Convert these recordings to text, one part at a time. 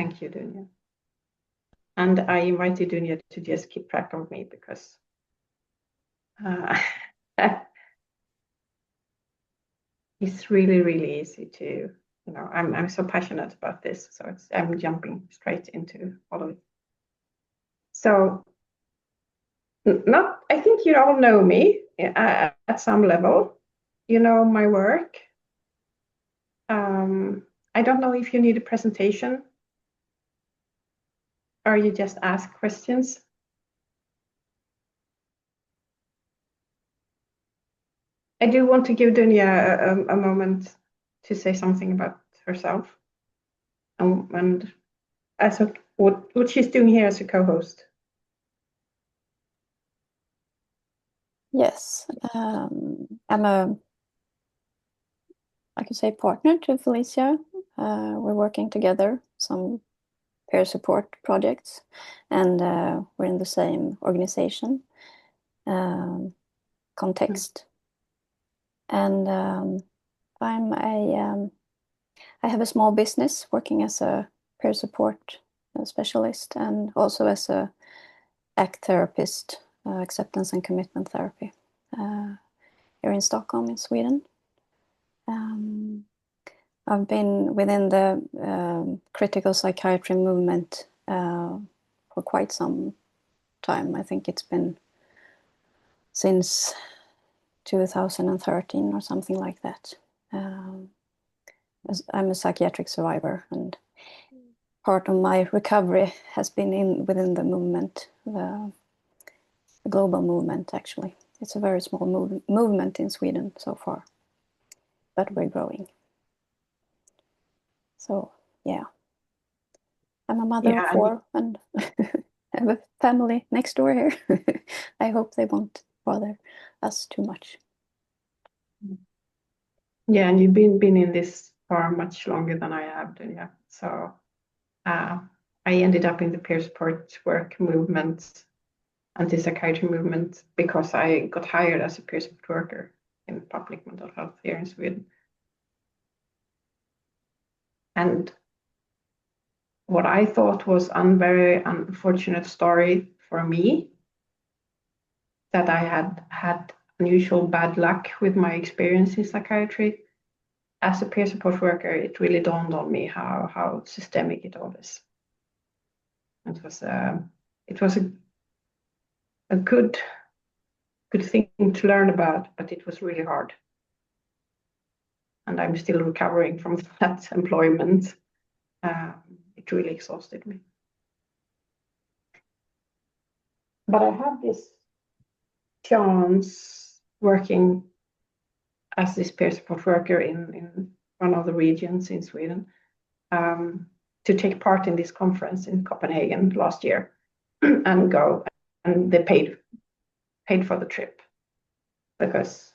Thank you, Dunya. And I invited Dunya to just keep track of me because it's really, really easy to, I'm so passionate about this, so I'm jumping straight into all of it. So, I think you all know me at some level. You know my work. I don't know if you need a presentation or you just ask questions. I do want to give Dunya a moment to say something about herself and as what she's doing here as a co-host. Yes, I'm I could say partner to Felicia. We're working together, some peer support projects, and we're in the same organization context. And I have a small business working as a peer support specialist and also as a ACT therapist, acceptance and commitment therapy, here in Stockholm, in Sweden. I've been within the critical psychiatry movement for quite some time. I think it's been since 2013 or something like that. I'm a psychiatric survivor, and part of my recovery has been within the movement, the global movement, actually. It's a very small movement in Sweden so far, but we're growing. So, yeah. I'm a mother of 4 and have a family next door here. I hope they won't bother us too much. Yeah, and you've been in this for much longer than I have, Dunya. So I ended up in the peer support work movement, antipsychiatry movement, because I got hired as a peer support worker in public mental health here in Sweden. And what I thought was a very unfortunate story for me, that I had unusual bad luck with my experience in psychiatry. As a peer support worker, it really dawned on me how systemic it all is. It was a good thing to learn about, but it was really hard. And I'm still recovering from that employment. It really exhausted me. But I had this chance working as this peer support worker in one of the regions in Sweden to take part in this conference in Copenhagen last year and go, and they paid for the trip, because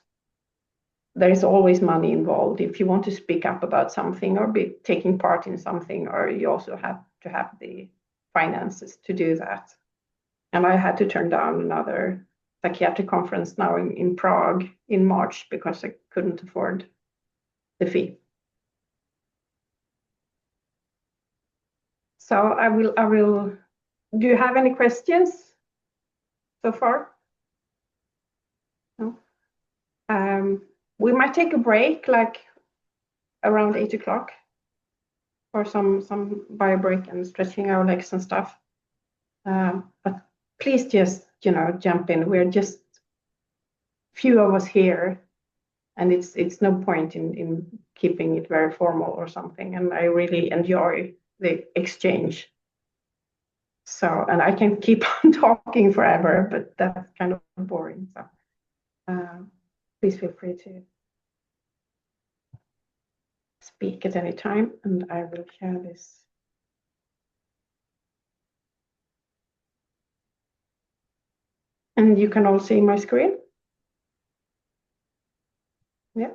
there is always money involved if you want to speak up about something or be taking part in something, or you also have to have the finances to do that. And I had to turn down another psychiatric conference now in Prague in March because I couldn't afford the fee. So I will. Do you have any questions so far? No. We might take a break, like around 8 o'clock, for some bio break and stretching our legs and stuff. But please just jump in. We're just few of us here, and it's no point in keeping it very formal or something. And I really enjoy the exchange. So, and I can keep on talking forever, but that's kind of boring. So please feel free to speak at any time, and I will share this. And you can all see my screen? Yeah.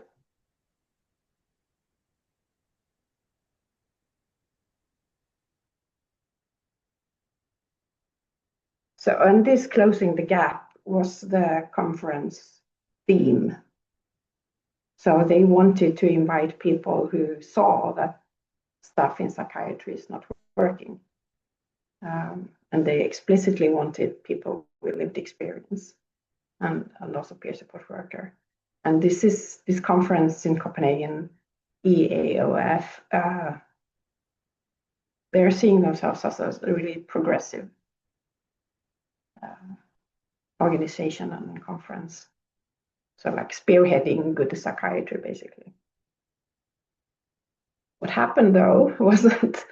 So, and this Closing the Gap was the conference theme. So they wanted to invite people who saw that stuff in psychiatry is not working. And they explicitly wanted people with lived experience and also peer support worker. And this conference in Copenhagen, EAOF, they're seeing themselves as a really progressive organization and conference. So like spearheading good psychiatry, basically. What happened though was that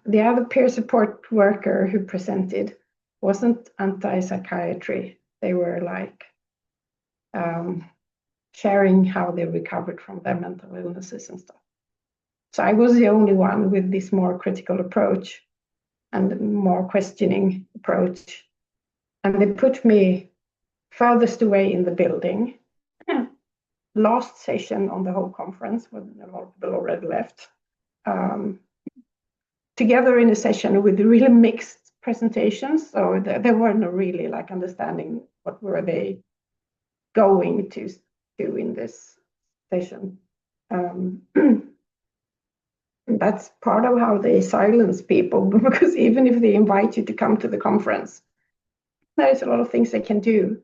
the other peer support worker who presented wasn't anti-psychiatry. They were like sharing how they recovered from their mental illnesses and stuff. So I was the only one with this more critical approach and more questioning approach. And they put me furthest away in the building. Last session on the whole conference, when a lot of people already left. Together in a session with really mixed presentations. So there were no really like understanding what were they going to do in this session. That's part of how they silence people, because even if they invite you to come to the conference, there's a lot of things they can do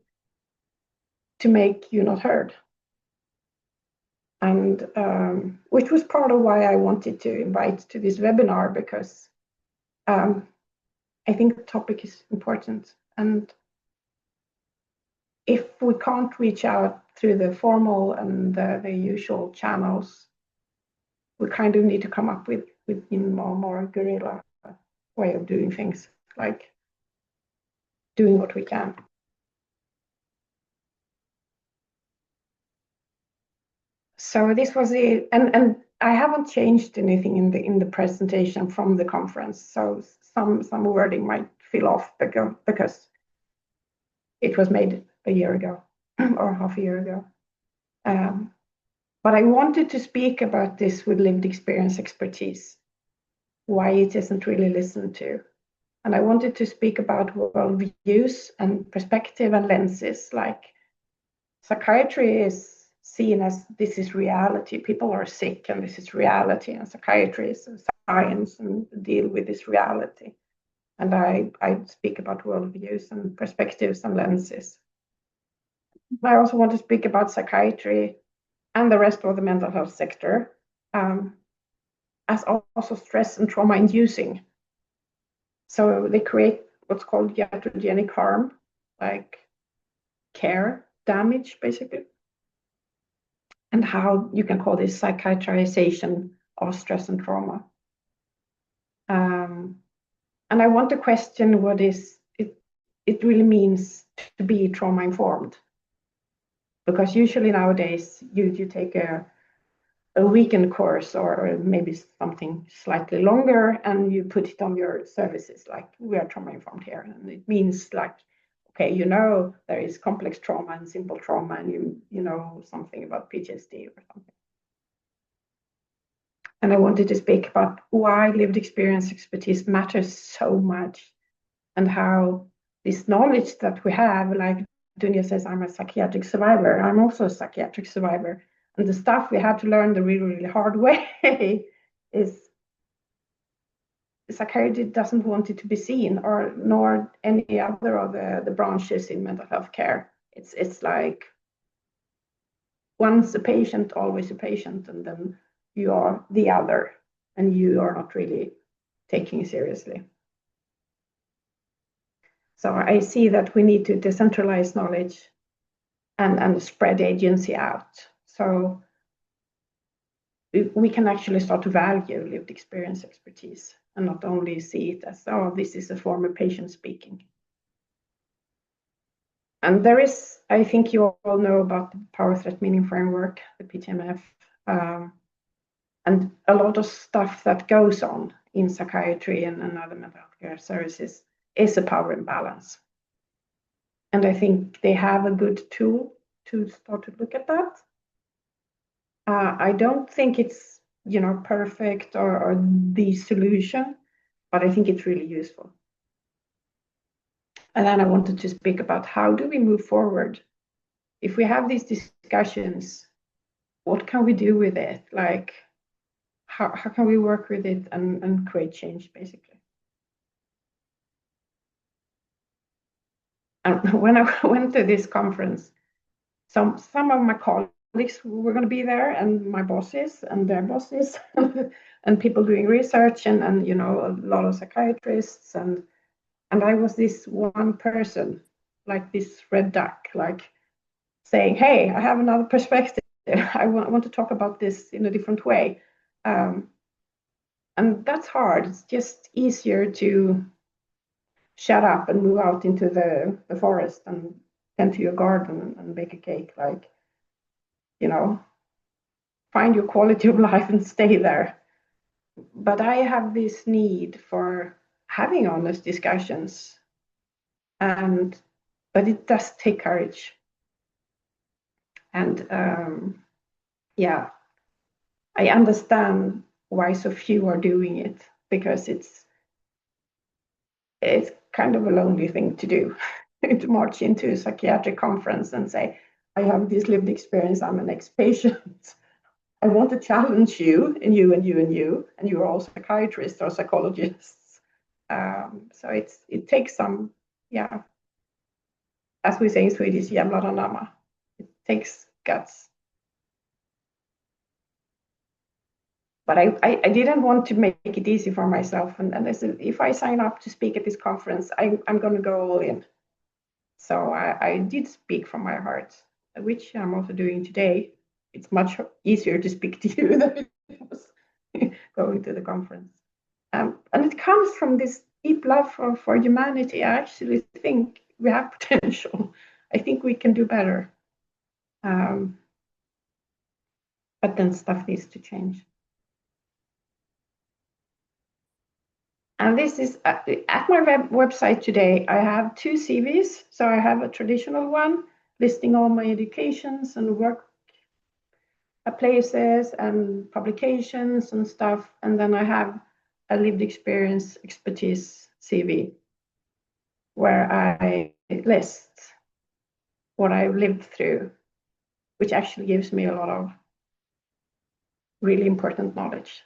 to make you not heard. And which was part of why I wanted to invite to this webinar, because I think the topic is important. And if we can't reach out through the formal and the usual channels, we kind of need to come up with more guerrilla way of doing things, like doing what we can. So this was it, and I haven't changed anything in the presentation from the conference. So some wording might feel off because it was made a year ago or half a year ago. But I wanted to speak about this with lived experience expertise, why it isn't really listened to. And I wanted to speak about worldviews and perspective and lenses, like psychiatry is seen as this is reality. People are sick and this is reality, and psychiatry is science and deal with this reality. And I speak about worldviews and perspectives and lenses. I also want to speak about psychiatry and the rest of the mental health sector as also stress and trauma inducing. So they create what's called iatrogenic harm, like care damage, basically. And how you can call this psychiatrization of stress and trauma. And I want to question what it really means to be trauma informed. Because usually nowadays you take a weekend course or maybe something slightly longer, and you put it on your services, like we are trauma informed here. And it means like, okay, you know, there is complex trauma and simple trauma, and you know something about PTSD or something. And I wanted to speak about why lived experience expertise matters so much, and how this knowledge that we have, like Dunya says, I'm a psychiatric survivor. I'm also a psychiatric survivor. And the stuff we had to learn the really, really hard way is psychiatry doesn't want it to be seen, or nor any other of the branches in mental health care. It's like once a patient, always a patient, and then you are the other, and you are not really taking it seriously. So I see that we need to decentralize knowledge and spread agency out. So we can actually start to value lived experience expertise and not only see it as, oh, this is a former patient speaking. And there is, I think you all know about the power threat meaning framework, the PTMF, and a lot of stuff that goes on in psychiatry and other mental health care services is a power imbalance. And I think they have a good tool to start to look at that. I don't think it's, you know, perfect or the solution, but I think it's really useful. And then I wanted to speak about how do we move forward? If we have these discussions, what can we do with it? Like, how can we work with it and create change, basically. And when I went to this conference, some of my colleagues were going to be there, and my bosses and their bosses, and people doing research, and you know, a lot of psychiatrists, and I was this one person, like this red duck, like saying, "Hey, I have another perspective. I want to talk about this in a different way," and that's hard. It's just easier to shut up and move out into the forest and tend to your garden and bake a cake, like, you know, find your quality of life and stay there. But I have this need for having honest discussions, but it does take courage. And yeah, I understand why so few are doing it, because it's kind of a lonely thing to do, to march into a psychiatric conference and say, I have this lived experience, I'm an ex-patient. I want to challenge you, and you, and you, and you, and you're all psychiatrists or psychologists. So it takes some, yeah, as we say in Swedish, jävlar anamma. It takes guts. But I didn't want to make it easy for myself. And I said, if I sign up to speak at this conference, I'm going to go all in. So I did speak from my heart, which I'm also doing today. It's much easier to speak to you than it was going to the conference. And it comes from this deep love for humanity. I actually think we have potential. I think we can do better. But then stuff needs to change. And this is at my website today. I have 2 CVs. So I have a traditional one listing all my educations and work places and publications and stuff. And then I have a lived experience expertise CV where I list what I've lived through, which actually gives me a lot of really important knowledge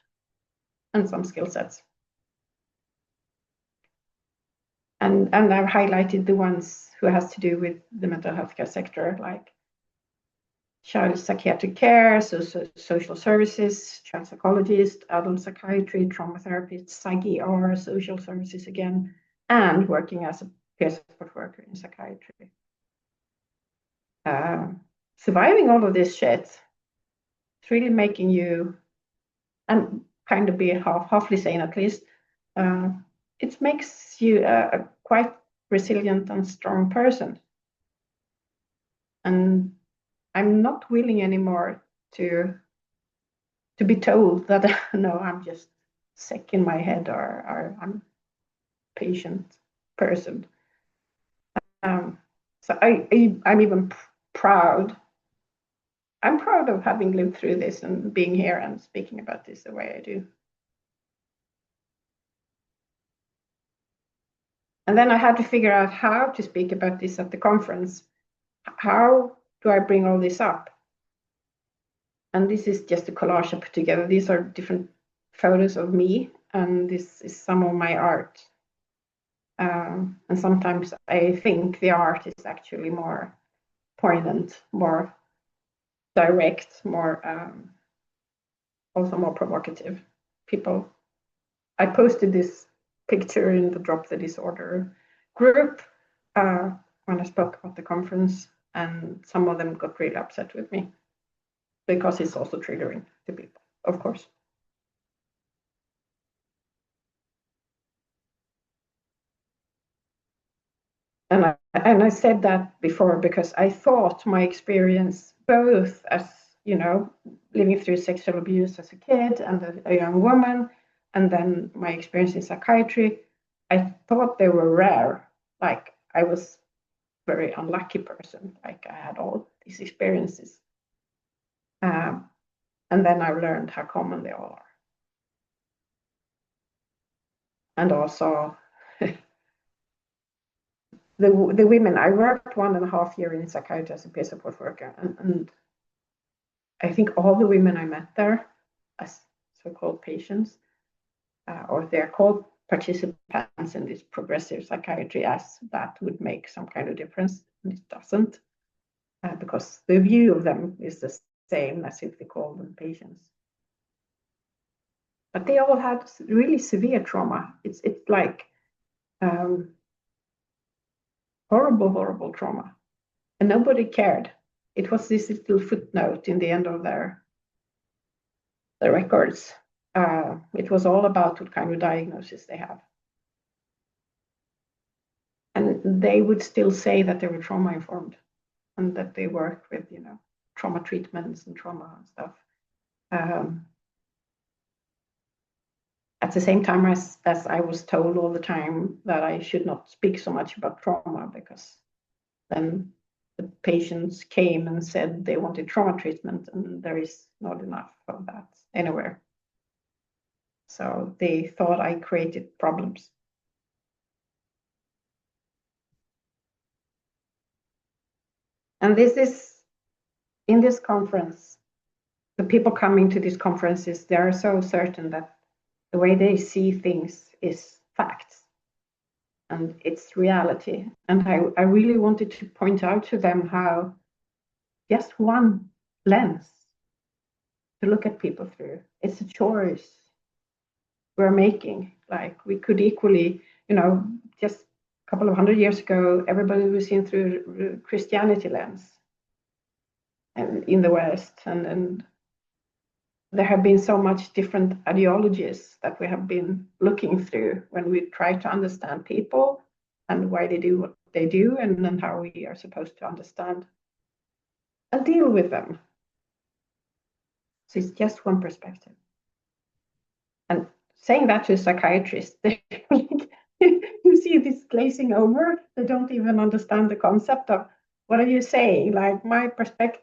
and some skill sets. And I've highlighted the ones who has to do with the mental health care sector, like child psychiatric care, social services, child psychologist, adult psychiatry, trauma therapist, psych-ER, social services again, and working as a peer support worker in psychiatry. Surviving all of this shit, it's really making you, and kind of be halfly sane at least, it makes you a quite resilient and strong person. And I'm not willing anymore to be told that no, I'm just sick in my head, or I'm a patient person. So I'm even proud. I'm proud of having lived through this and being here and speaking about this the way I do. And then I had to figure out how to speak about this at the conference. How do I bring all this up? And this is just a collage I put together. These are different photos of me, and this is some of my art. And sometimes I think the art is actually more poignant, more direct, more also more provocative. I posted this picture in the Drop the Disorder group when I spoke at the conference, and some of them got really upset with me because it's also triggering to people, of course. And I said that before because I thought my experience, both as, you know, living through sexual abuse as a kid and a young woman, and then my experience in psychiatry, I thought they were rare. Like I was a very unlucky person, like I had all these experiences. And then I learned how common they all are. And also the women, I worked 1.5 years in psychiatry as a peer support worker, and I think all the women I met there, as so-called patients, or they're called participants in this progressive psychiatry, as that would make some kind of difference, and it doesn't, because the view of them is the same as if they call them patients. But they all had really severe trauma. It's like horrible trauma, and nobody cared. It was this little footnote in the end of their records. It was all about what kind of diagnosis they have. And they would still say that they were trauma informed and that they work with, trauma treatments and trauma and stuff. At the same time as I was told all the time that I should not speak so much about trauma, because then the patients came and said they wanted trauma treatment, and there is not enough of that anywhere. So they thought I created problems. And this is, in this conference, the people coming to these conferences, they are so certain that the way they see things is facts and it's reality. And I really wanted to point out to them how just one lens to look at people through, it's a choice we're making. Like, we could equally, just a couple of 100 years ago, everybody was seen through Christianity lens and in the West, and there have been so much different ideologies that we have been looking through when we try to understand people and why they do what they do, and then how we are supposed to understand and deal with them. So it's just one perspective. And saying that to a psychiatrist, you see this glazing over. They don't even understand the concept of, what are you saying? Like, my perspective,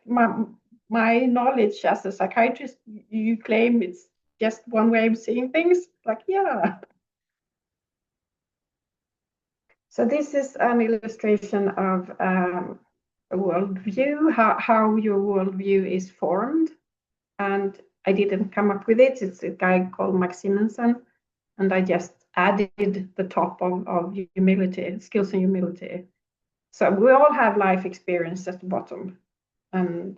my knowledge as a psychiatrist, you claim it's just one way of seeing things? Like, yeah. So this is an illustration of a worldview, how your worldview is formed. And I didn't come up with it. It's a guy called Max Simonsen, and I just added the top of humility, skills and humility. So we all have life experience at the bottom, and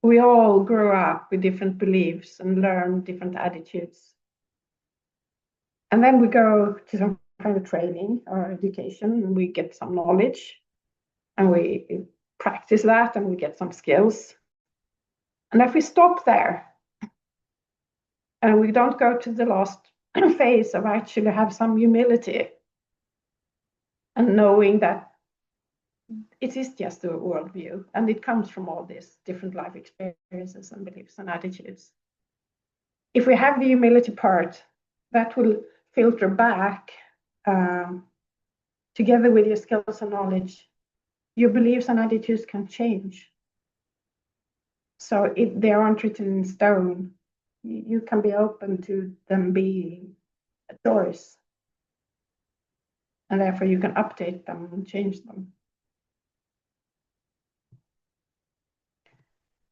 we all grow up with different beliefs and learn different attitudes. And then we go to some kind of training or education, and we get some knowledge, and we practice that, and we get some skills. And if we stop there, and we don't go to the last phase of actually have some humility and knowing that it is just a worldview, and it comes from all these different life experiences and beliefs and attitudes. If we have the humility part, that will filter back, together with your skills and knowledge, your beliefs and attitudes can change. So they aren't written in stone. You can be open to them being a choice. And therefore you can update them and change them.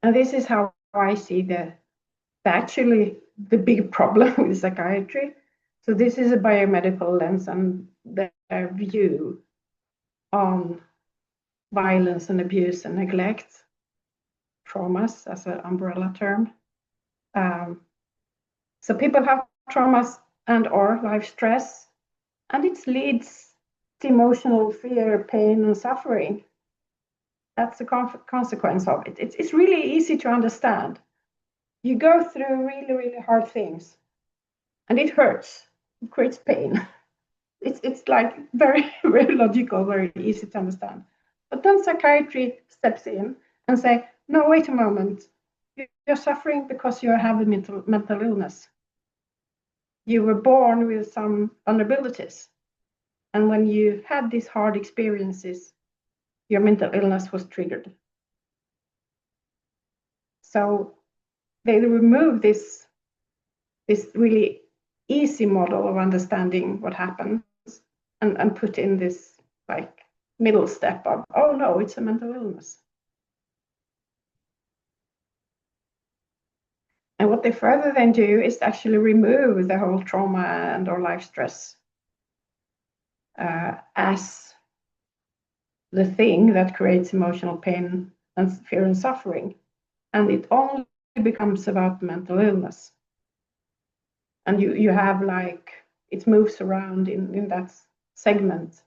And this is how I see actually the big problem with psychiatry. So this is a biomedical lens and their view on violence and abuse and neglect, traumas as an umbrella term. So people have traumas and or life stress, and it leads to emotional fear, pain, and suffering. That's the consequence of it. It's really easy to understand. You go through really, really hard things, and it hurts. It creates pain. It's like very, very logical, very easy to understand. But then psychiatry steps in and say, no, wait a moment. You're suffering because you have a mental illness. You were born with some vulnerabilities. And when you had these hard experiences, your mental illness was triggered. So they remove this really easy model of understanding what happens and put in this like middle step of, oh no, it's a mental illness. And what they further then do is actually remove the whole trauma and or life stress as the thing that creates emotional pain and fear and suffering. And it only becomes about mental illness. And you have like, it moves around in that segment.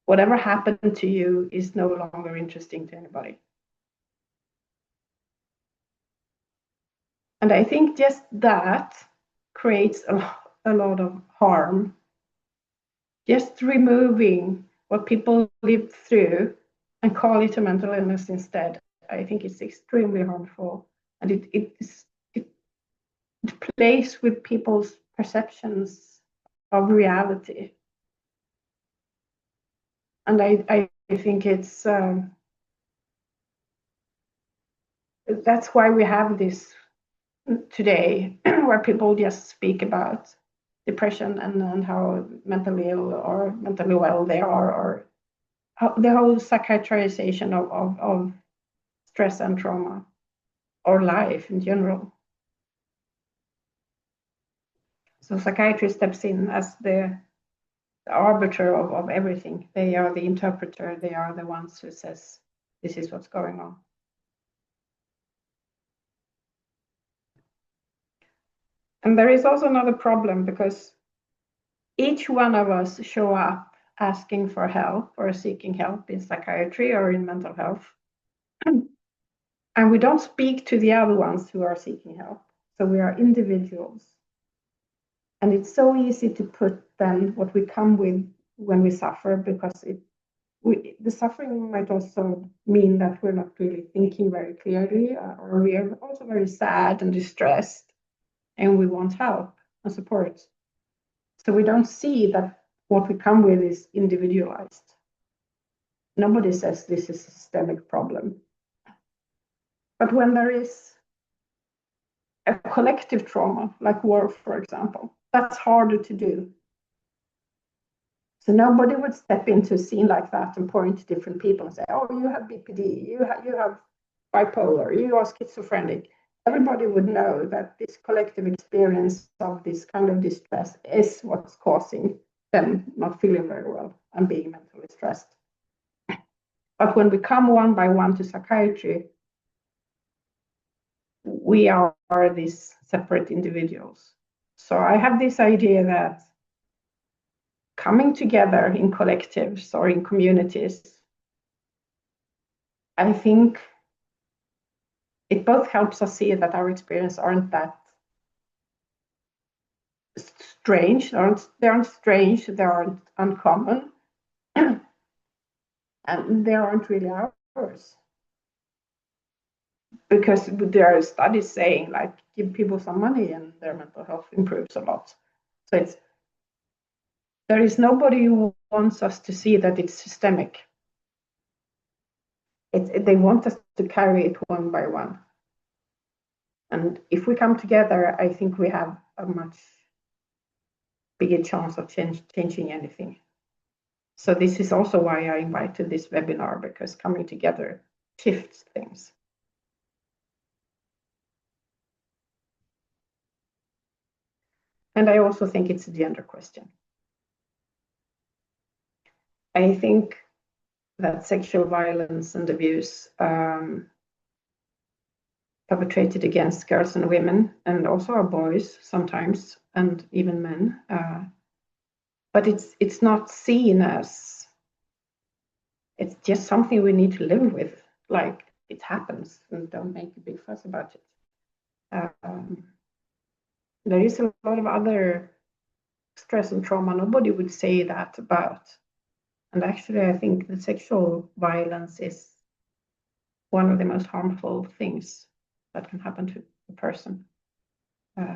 Whatever happened to you is no longer interesting to anybody. And I think just that creates a lot of harm. Just removing what people live through and call it a mental illness instead, I think it's extremely harmful. And it plays with people's perceptions of reality. And I think it's that's why we have this today, where people just speak about depression and how mentally ill or mentally well they are, or how, the whole psychiatrization of stress and trauma, or life in general. So psychiatry steps in as the arbiter of everything. They are the interpreter. They are the ones who says, this is what's going on. And there is also another problem, because each one of us show up asking for help or seeking help in psychiatry or in mental health. And we don't speak to the other ones who are seeking help. So we are individuals. And it's so easy to put then what we come with when we suffer, because the suffering might also mean that we're not really thinking very clearly, or we are also very sad and distressed, and we want help and support. So we don't see that what we come with is individualized. Nobody says this is a systemic problem. But when there is a collective trauma, like war, for example, that's harder to do. So nobody would step into a scene like that and point to different people and say, oh, you have BPD, you have bipolar, you are schizophrenic. Everybody would know that this collective experience of this kind of distress is what's causing them not feeling very well and being mentally stressed. But when we come one by one to psychiatry, we are these separate individuals. So I have this idea that coming together in collectives or in communities, I think it both helps us see that our experiences aren't that strange, they aren't strange, they aren't uncommon, and they aren't really ours. Because there are studies saying, like, give people some money and their mental health improves a lot. So there is nobody who wants us to see that it's systemic. They want us to carry it one by one. And if we come together, I think we have a much bigger chance of changing anything. So this is also why I invited this webinar, because coming together shifts things. And I also think it's a gender question. I think that sexual violence and abuse perpetrated against girls and women, and also our boys sometimes, and even men, but it's not seen as, it's just something we need to live with, like it happens, and don't make a big fuss about it. There is a lot of other stress and trauma nobody would say that about. And actually, I think the sexual violence is one of the most harmful things that can happen to a person.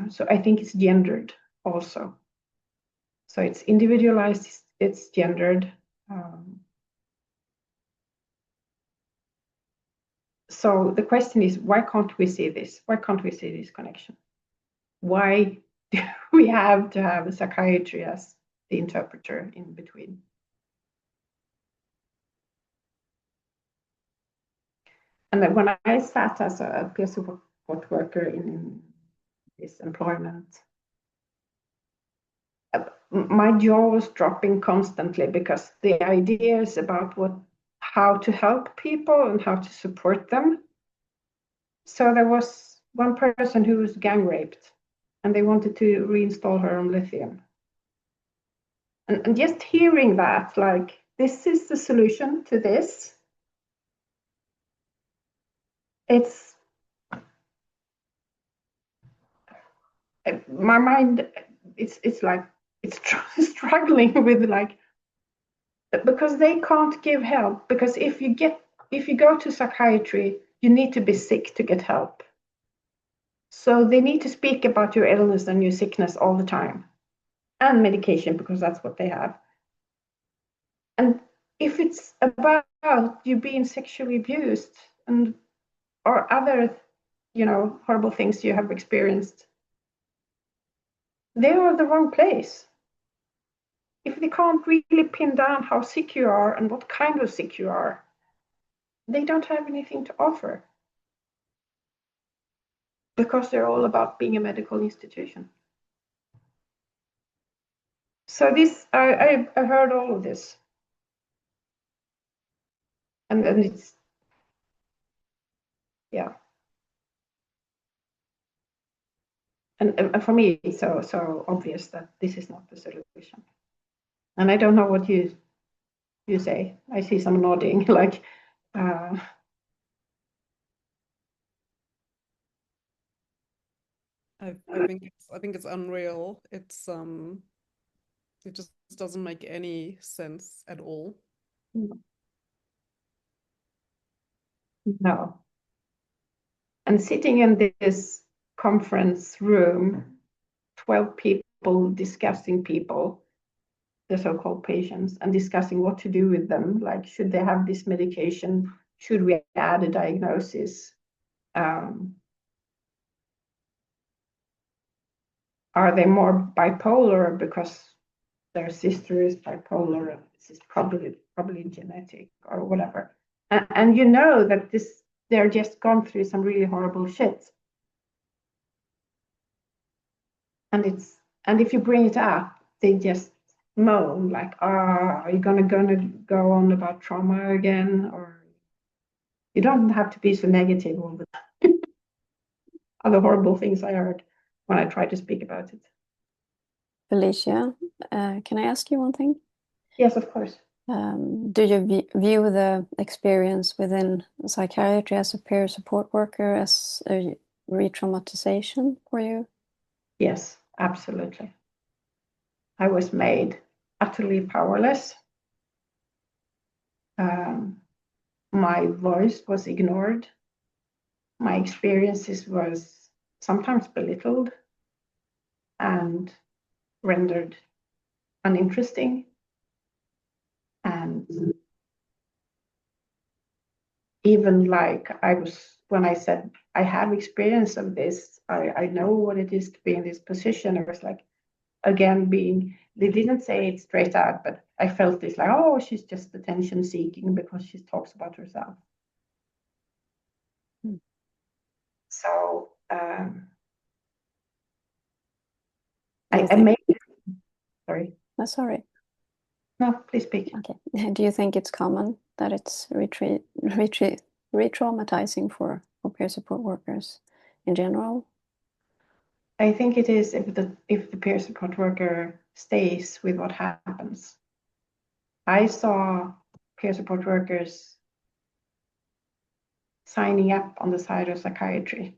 So I think it's gendered also. So it's individualized, it's gendered. So the question is, why can't we see this? Why can't we see this connection? Why do we have to have a psychiatry as the interpreter in between? And then when I sat as a peer support worker in this employment. My jaw was dropping constantly because the ideas about how to help people and how to support them. So there was one person who was gang raped, and they wanted to reinstall her on lithium. And just hearing that, like, this is the solution to this. It's my mind. It's like it's struggling with, like, because they can't give help. Because if you go to psychiatry, you need to be sick to get help. So they need to speak about your illness and your sickness all the time, and medication, because that's what they have. And if it's about you being sexually abused and or other, horrible things you have experienced, they are the wrong place. If they can't really pin down how sick you are and what kind of sick you are, they don't have anything to offer, because they're all about being a medical institution. So this, I heard all of this, and then it's, yeah. And for me, it's so obvious that this is not the solution. And I don't know what you say. I see some nodding, like. I think it's unreal. It just doesn't make any sense at all. No. And sitting in this conference room, 12 people discussing people, the so-called patients, and discussing what to do with them. Like, should they have this medication? Should we add a diagnosis? Are they more bipolar because their sister is bipolar and this is probably genetic or whatever? And you know that they're just gone through some really horrible shit. And if you bring it up, they just moan, like, are you gonna go on about trauma again? Or you don't have to be so negative all the time. Other horrible things I heard when I tried to speak about it. Felicia, can I ask you one thing? Yes, of course. Do you view the experience within psychiatry as a peer support worker as a re-traumatization for you? Yes, absolutely. I was made utterly powerless. My voice was ignored. My experiences was sometimes belittled and rendered uninteresting. And even like when I said I have experience of this, I know what it is to be in this position. I was like, again, they didn't say it straight out, but I felt this, like, oh, she's just attention seeking because she talks about herself. So I made it. Sorry. No, sorry. No, please speak. Okay. Do you think it's common that it's re-traumatizing for peer support workers in general? I think it is if the peer support worker stays with what happens. I saw peer support workers signing up on the side of psychiatry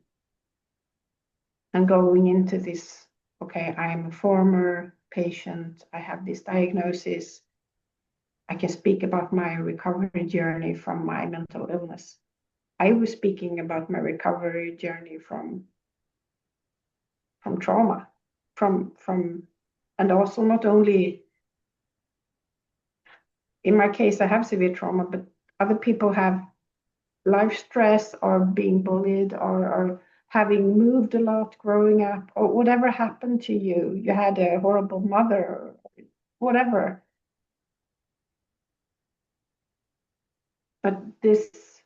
and going into this, okay, I am a former patient, I have this diagnosis, I can speak about my recovery journey from my mental illness. I was speaking about my recovery journey from trauma, and also not only, in my case, I have severe trauma, but other people have life stress or being bullied or having moved a lot growing up, or whatever happened to you. You had a horrible mother, or whatever. But this,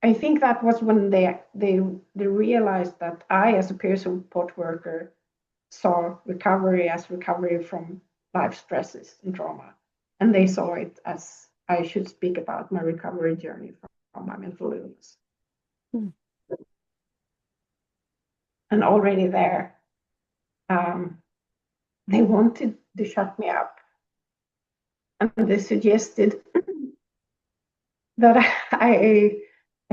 I think that was when they realized that I, as a peer support worker, saw recovery as recovery from life stresses and trauma, and they saw it as I should speak about my recovery journey from my mental illness. Mm. And already there, they wanted to shut me up, and they suggested that I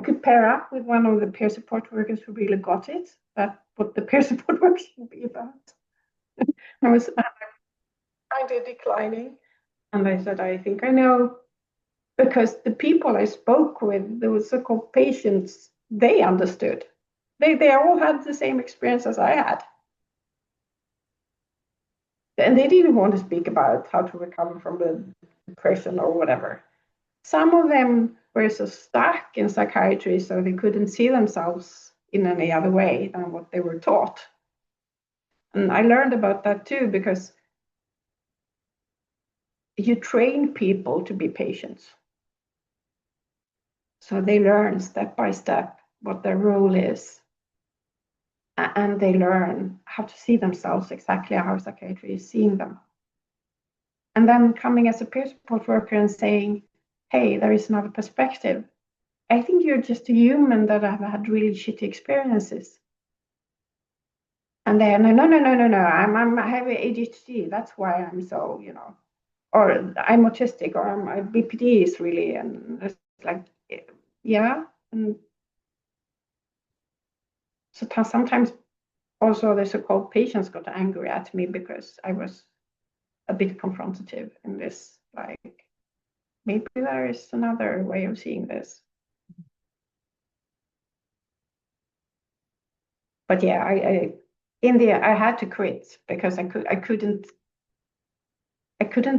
could pair up with one of the peer support workers who really got it, that what the peer support work should be about. I was kind of declining, and I said, I think I know, because the people I spoke with, those so-called patients, they understood. They all had the same experience as I had. And they didn't want to speak about how to recover from the depression or whatever. Some of them were so stuck in psychiatry, so they couldn't see themselves in any other way than what they were taught. And I learned about that too, because you train people to be patients. So they learn step by step what their role is. And they learn how to see themselves exactly how psychiatry is seeing them. And then coming as a peer support worker and saying, hey, there is another perspective. I think you're just a human that have had really shitty experiences. And then, no, I have ADHD. That's why I'm so, or I'm autistic, or my BPD is really, and it's like, yeah. And so sometimes also the so-called patients got angry at me because I was a bit confrontative in this, like, maybe there is another way of seeing this. But yeah, I in the end, I had to quit because I couldn't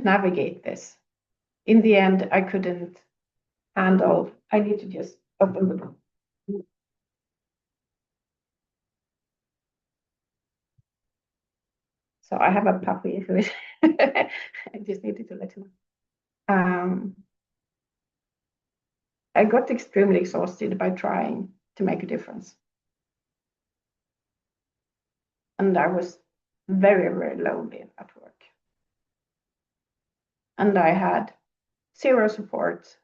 navigate this. In the end, I couldn't handle. I need to just open the door. So I have a puppy who is. I just needed to let him know. I got extremely exhausted by trying to make a difference. And I was very, very lonely at work. And I had zero support.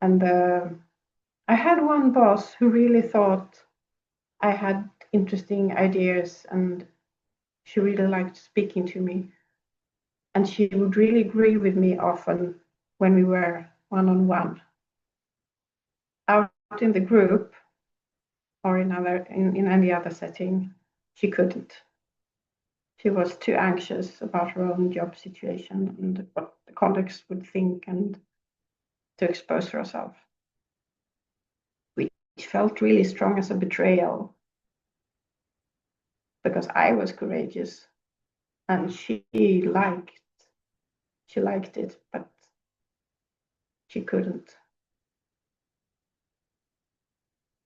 And I had one boss who really thought I had interesting ideas, and she really liked speaking to me. And she would really agree with me often when we were one-on-one. Out in the group or in any other setting, she couldn't. She was too anxious about her own job situation and what the colleagues would think, and to expose herself, which felt really strong as a betrayal, because I was courageous and she liked it, but she couldn't.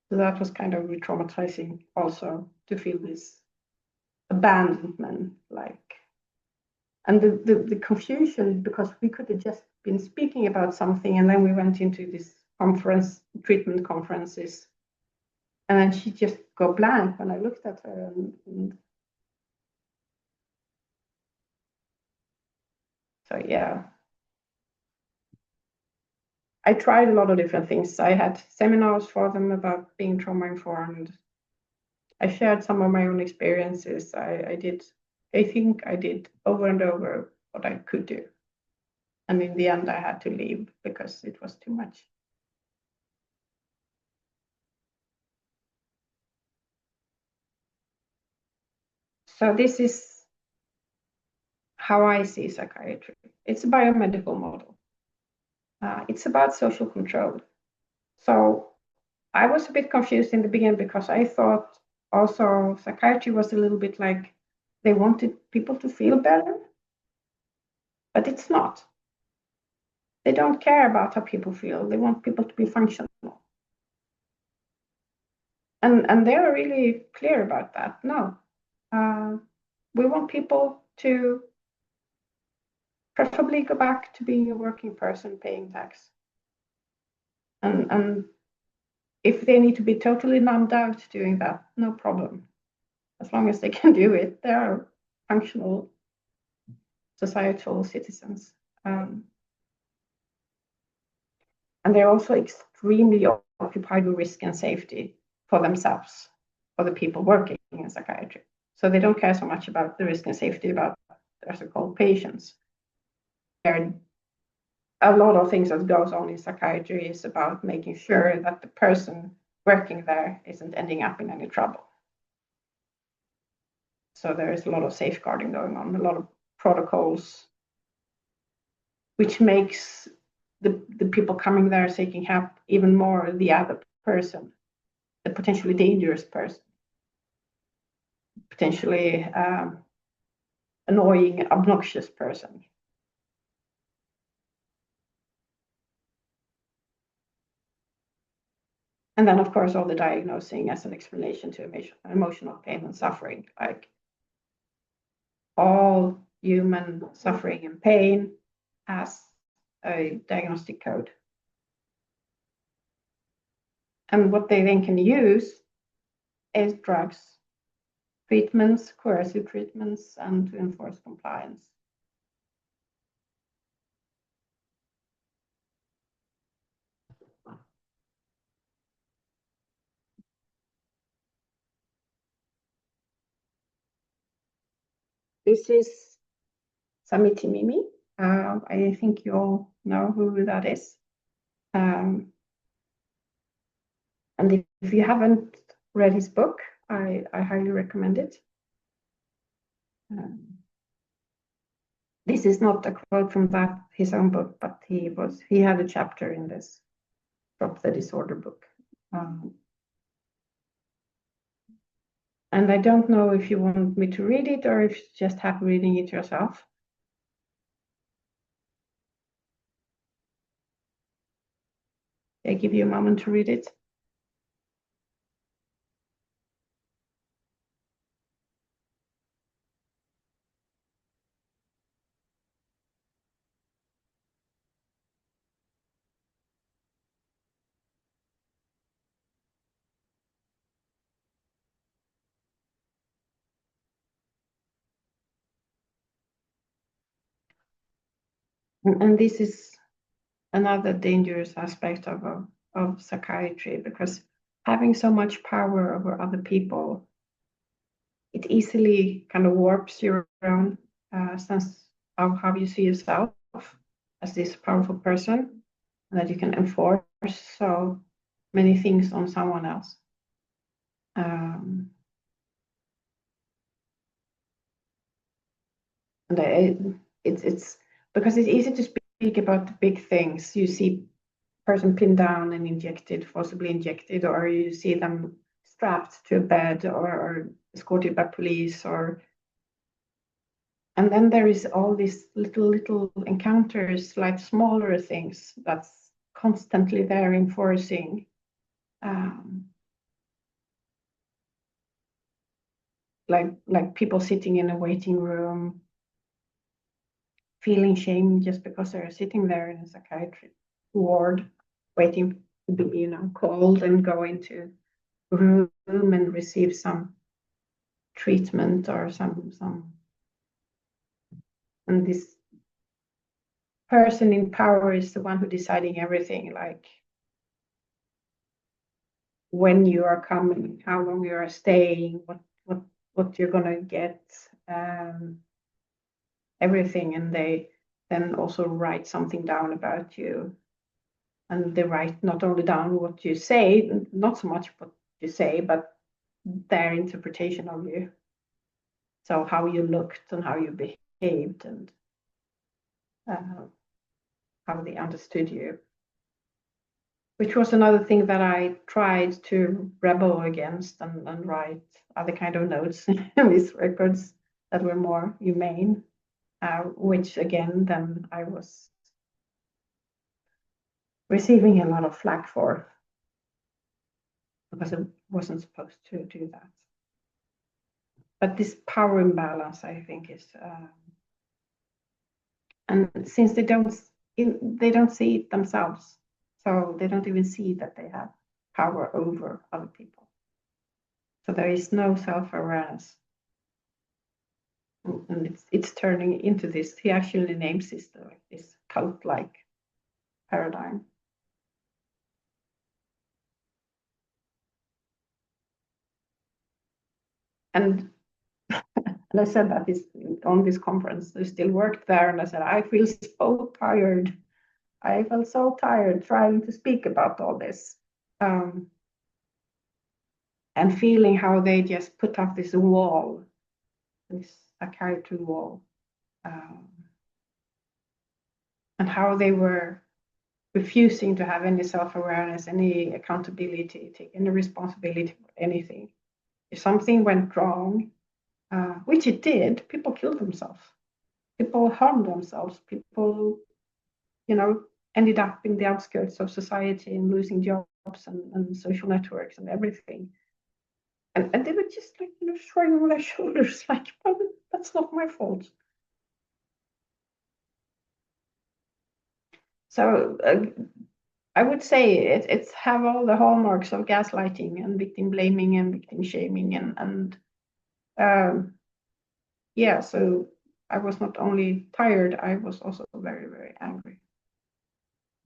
So that was kind of re-traumatizing also, to feel this abandonment, like, and the confusion, because we could have just been speaking about something, and then we went into this treatment conferences, and then she just go blank when I looked at her, and so yeah. I tried a lot of different things. I had seminars for them about being trauma informed. I shared some of my own experiences. I think I did over and over what I could do. And in the end, I had to leave because it was too much. So this is how I see psychiatry. It's a biomedical model. It's about social control. So I was a bit confused in the beginning because I thought also psychiatry was a little bit like they wanted people to feel better, but it's not. They don't care about how people feel. They want people to be functional. And they're really clear about that. No, we want people to preferably go back to being a working person paying tax. And if they need to be totally numbed out doing that, no problem. As long as they can do it, they are functional societal citizens. And they're also extremely occupied with risk and safety for themselves, for the people working in psychiatry. So they don't care so much about the risk and safety about their so-called patients. There are a lot of things that goes on in psychiatry is about making sure that the person working there isn't ending up in any trouble. So there is a lot of safeguarding going on, a lot of protocols, which makes the people coming there seeking help even more the other person, the potentially dangerous person, potentially annoying, obnoxious person. And then, of course, all the diagnosing as an explanation to emotional pain and suffering, like all human suffering and pain has a diagnostic code. And what they then can use is drugs, treatments, coercive treatments, and to enforce compliance. This is Samiti Mimi. I think you all know who that is. And if you haven't read his book, I highly recommend it. This is not a quote from his own book, but he had a chapter in this Drop the Disorder book. And I don't know if you want me to read it or if you just have reading it yourself. I give you a moment to read it. And this is another dangerous aspect of psychiatry, because having so much power over other people, it easily kind of warps your own sense of how you see yourself as this powerful person, and that you can enforce so many things on someone else. And it's because it's easy to speak about the big things. You see person pinned down and injected, forcibly injected, or you see them strapped to a bed or escorted by police, and then there is all these little encounters, like smaller things that's constantly there enforcing. Like people sitting in a waiting room, feeling shame just because they're sitting there in a psychiatric ward, waiting to be, called and go into a room and receive some treatment or some. And this person in power is the one who deciding everything, like when you are coming, how long you are staying, what you're gonna get, everything. And they then also write something down about you, and they write not only down what you say, not so much what you say, but their interpretation of you. So how you looked and how you behaved and how they understood you, which was another thing that I tried to rebel against and write other kind of notes in these records that were more humane, which again, then I was receiving a lot of flack for, because I wasn't supposed to do that. But this power imbalance, I think, is, and since they don't see it themselves, So they don't even see that they have power over other people. So there is no self-awareness. And it's turning into this, he actually names this cult-like paradigm. And I said that on this conference, I still worked there, and I said, I feel so tired. I felt so tired trying to speak about all this. And feeling how they just put up this wall, this psychiatry wall, and how they were refusing to have any self-awareness, any accountability, take any responsibility for anything. If something went wrong, which it did, people killed themselves. People harmed themselves. People, ended up in the outskirts of society and losing jobs and social networks and everything. And they were just like, shrugging their shoulders, like, well, that's not my fault. So I would say it's have all the hallmarks of gaslighting and victim blaming and victim shaming and yeah. So I was not only tired, I was also very, very angry,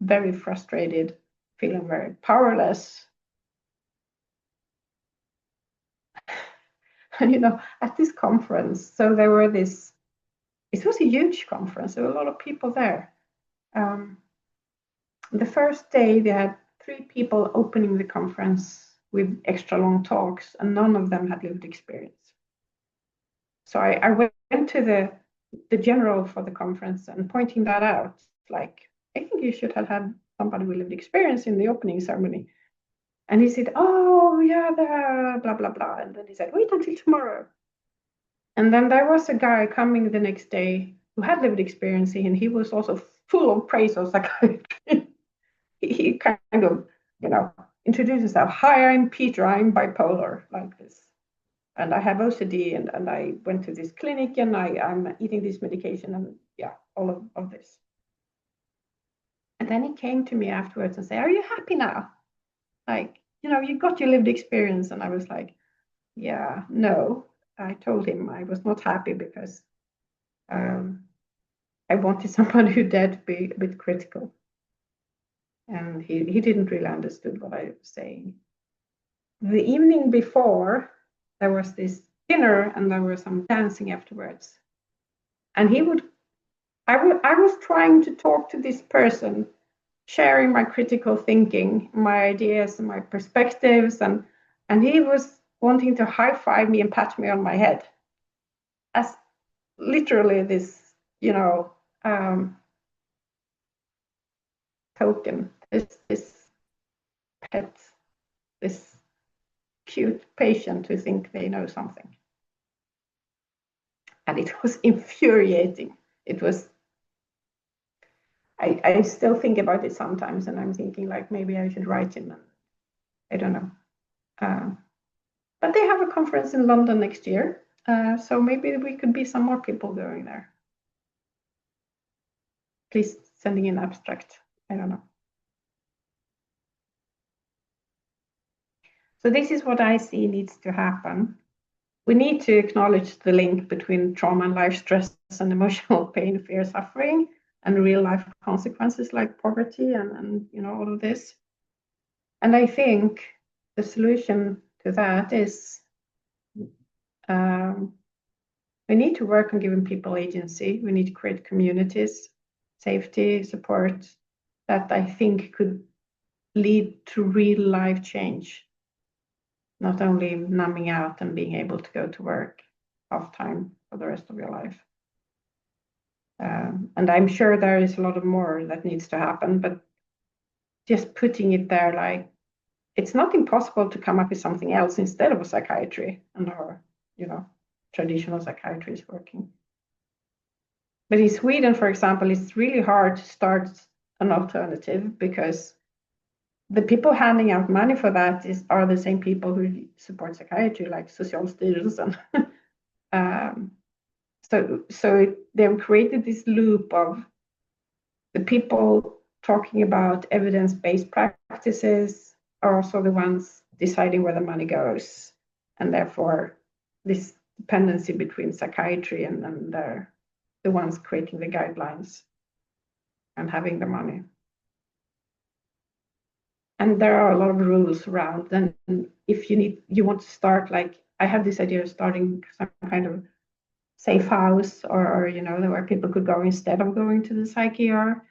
very frustrated, feeling very powerless. And at this conference, so there were it was a huge conference. There were a lot of people there. The first day, they had 3 people opening the conference with extra long talks, and none of them had lived experience. So I went to the general for the conference and pointing that out, like, I think you should have had somebody with lived experience in the opening ceremony. And he said, oh, yeah, blah, blah, blah. And then he said, wait until tomorrow. And then there was a guy coming the next day who had lived experience, and he was also full of praise of psychiatry. He kind of, introduced himself. Hi, I'm Peter. I'm bipolar, like this. And I have OCD, and I went to this clinic, and I'm eating this medication, and yeah, all of this. And then he came to me afterwards and said, are you happy now? Like, you got your lived experience. And I was like, yeah, no. I told him I was not happy because I wanted somebody who dared to be a bit critical. And he didn't really understand what I was saying. The evening before, there was this dinner and there was some dancing afterwards. And I was trying to talk to this person, sharing my critical thinking, my ideas and my perspectives, and he was wanting to high-five me and pat me on my head. As literally this, token, this pet, this cute patient who think they know something. And it was infuriating. It was, I still think about it sometimes, and I'm thinking like maybe I should write him, and I don't know. But they have a conference in London next year, so maybe we could be some more people going there. Please sending an abstract. I don't know. So this is what I see needs to happen. We need to acknowledge the link between trauma and life stress and emotional pain, fear, suffering, and real life consequences like poverty and all of this. And I think the solution to that is we need to work on giving people agency. We need to create communities, safety, support that I think could lead to real life change. Not only numbing out and being able to go to work half time for the rest of your life. And I'm sure there is a lot of more that needs to happen, but just putting it there, like, it's not impossible to come up with something else instead of a psychiatry and our, traditional psychiatry is working. But in Sweden, for example, it's really hard to start an alternative because the people handing out money for that are the same people who support psychiatry, like Socialstyrelsen. So they've created this loop of the people talking about evidence-based practices are also the ones deciding where the money goes, and therefore this dependency between psychiatry and the ones creating the guidelines and having the money. And there are a lot of rules around. And if you want to start, like I have this idea of starting some kind of safe house, or where people could go instead of going to the psych ER.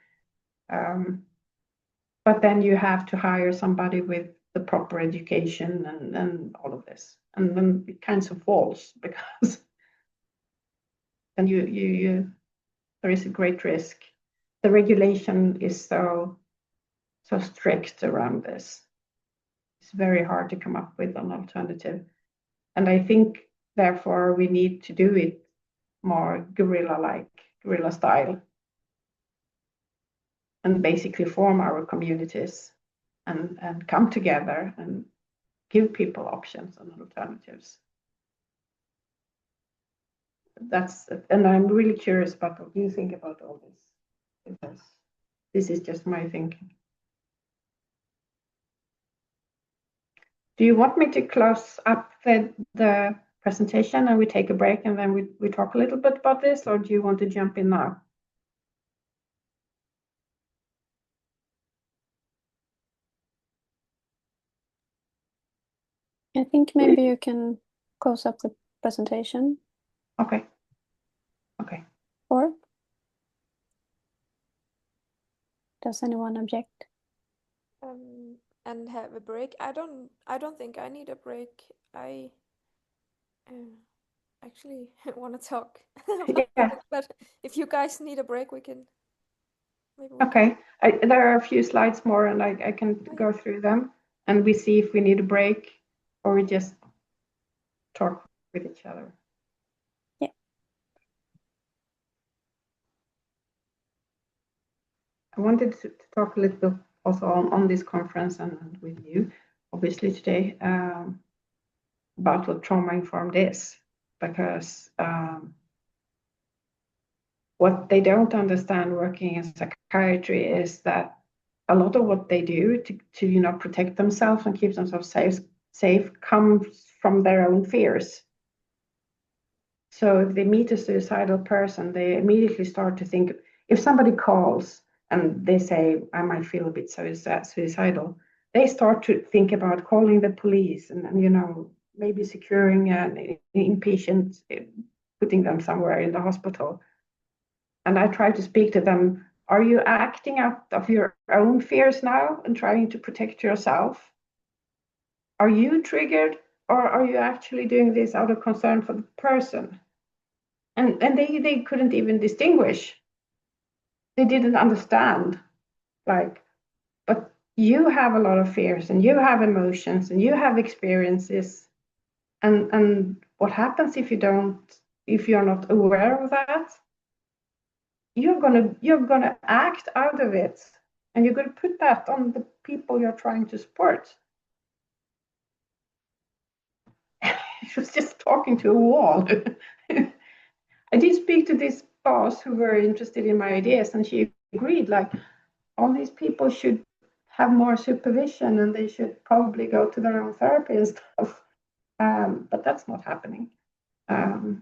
But then you have to hire somebody with the proper education and all of this, and then it kind of falls because then there is a great risk. The regulation is so strict around this. It's very hard to come up with an alternative, and I think therefore we need to do it more guerrilla style, and basically form our communities and come together and give people options and alternatives. And I'm really curious about what you think about all this, because this is just my thinking. Do you want me to close up the presentation and we take a break and then we talk a little bit about this, or do you want to jump in now? I think maybe you can close up the presentation. Okay. Or does anyone object? And have a break. I don't think I need a break. I actually want to talk about it, but if you guys need a break, we can maybe. Okay, there are a few slides more, and I can go through them, and we see if we need a break or we just talk with each other. Yeah. I wanted to talk a little bit also on this conference and with you, obviously today, about what trauma-informed is, because what they don't understand working in psychiatry is that a lot of what they do to protect themselves and keep themselves safe comes from their own fears. So if they meet a suicidal person, they immediately start to think, if somebody calls and they say, I might feel a bit suicidal, they start to think about calling the police and maybe securing an inpatient, putting them somewhere in the hospital. And I try to speak to them, are you acting out of your own fears now and trying to protect yourself? Are you triggered, or are you actually doing this out of concern for the person? And they couldn't even distinguish. They didn't understand. But you have a lot of fears, and you have emotions, and you have experiences. And what happens if you're not aware of that? You're gonna act out of it, and you're gonna put that on the people you're trying to support. She was just talking to a wall. I did speak to this boss who were interested in my ideas, and she agreed, like, all these people should have more supervision and they should probably go to their own therapy and stuff. But that's not happening. I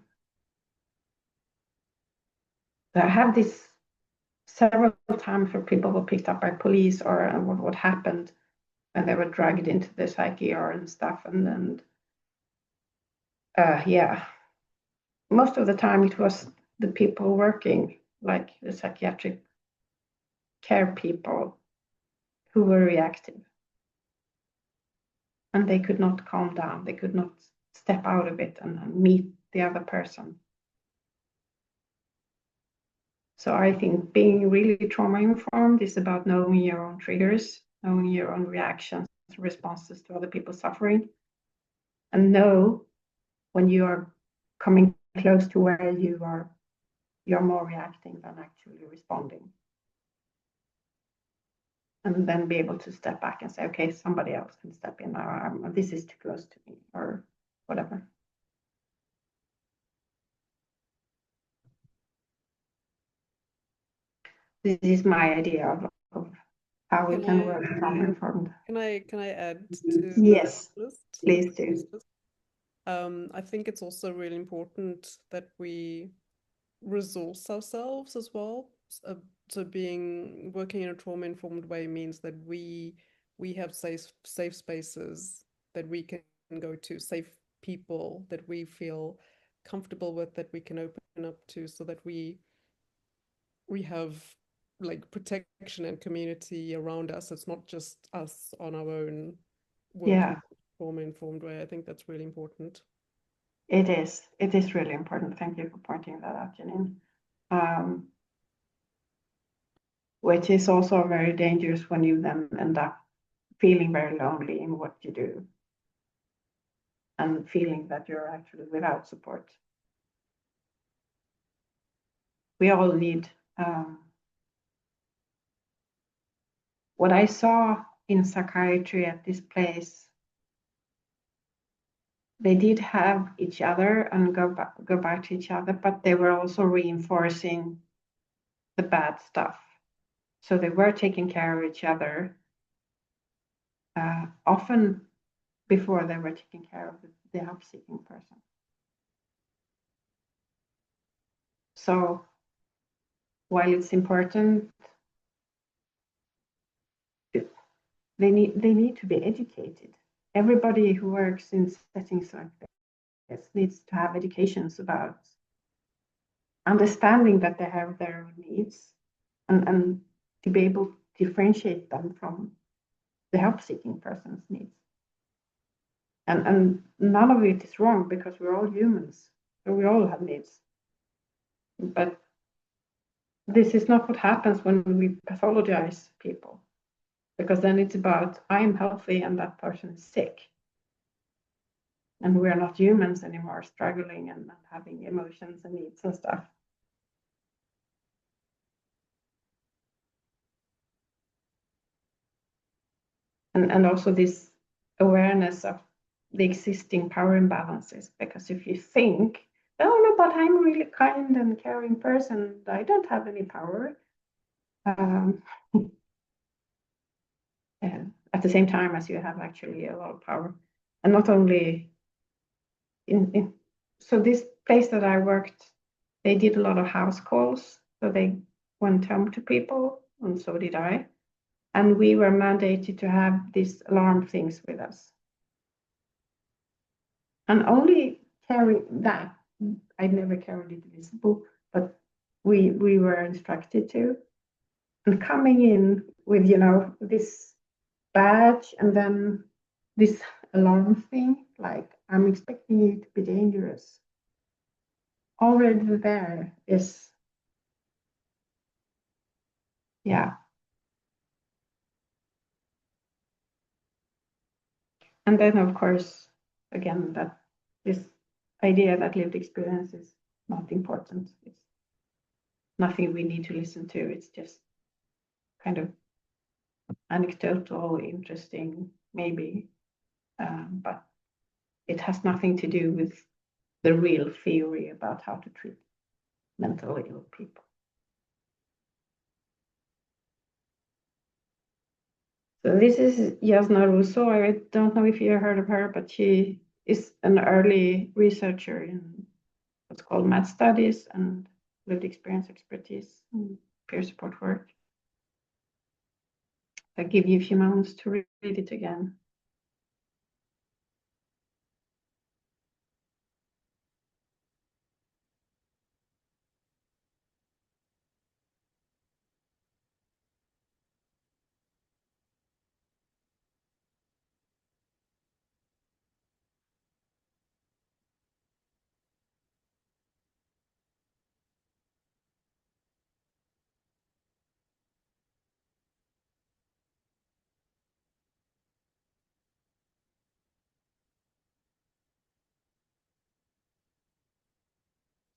have this several times where people were picked up by police, or what happened when they were dragged into the psych ER and stuff. And yeah, most of the time it was the people working, like the psychiatric care people, who were reactive. And they could not calm down. They could not step out of it and meet the other person. So I think being really trauma-informed is about knowing your own triggers, knowing your own reactions, responses to other people's suffering, and know when you are coming close to where you're more reacting than actually responding. And then be able to step back and say, okay, somebody else can step in now. This is too close to me, or whatever. This is my idea of how we Can can I- work trauma-informed. Can I add to Yes, the list? please do. I think it's also really important that we resource ourselves as well. So working in a trauma-informed way means that we have safe spaces that we can go to, safe people that we feel comfortable with, that we can open up to, so that we have like protection and community around us. It's not just us on our own working Yeah. trauma-informed way. I think that's really important. It is. It is really important. Thank you for pointing that out, Janine. Which is also very dangerous when you then end up feeling very lonely in what you do and feeling that you're actually without support. We all need what I saw in psychiatry at this place. They did have each other and go back to each other, but they were also reinforcing the bad stuff. So they were taking care of each other, often before they were taking care of the help-seeking person. So while it's important, they need to be educated. Everybody who works in settings like this needs to have educations about understanding that they have their own needs and to be able to differentiate them from the help-seeking person's needs. And none of it is wrong, because we're all humans, so we all have needs. But this is not what happens when we pathologize people, because then it's about I'm healthy and that person is sick. And we're not humans anymore, struggling and having emotions and needs and stuff. And also this awareness of the existing power imbalances, because if you think, oh no, but I'm a really kind and caring person, I don't have any power. At the same time as you have actually a lot of power. And not only so this place that I worked, they did a lot of house calls. So they went home to people, and so did I. And we were mandated to have these alarm things with us. And only carrying that, I never carried it visible, but we were instructed to. And coming in with, this badge and then this alarm thing, like, I'm expecting you to be dangerous. Already there is, yeah. And then, of course, again, that this idea that lived experience is not important. It's nothing we need to listen to. It's just kind of anecdotal, interesting, maybe, but it has nothing to do with the real theory about how to treat mentally ill people. So this is Jasna Russo. I don't know if you heard of her, but she is an early researcher in what's called math studies and lived experience expertise and peer support work. I'll give you a few moments to read it again.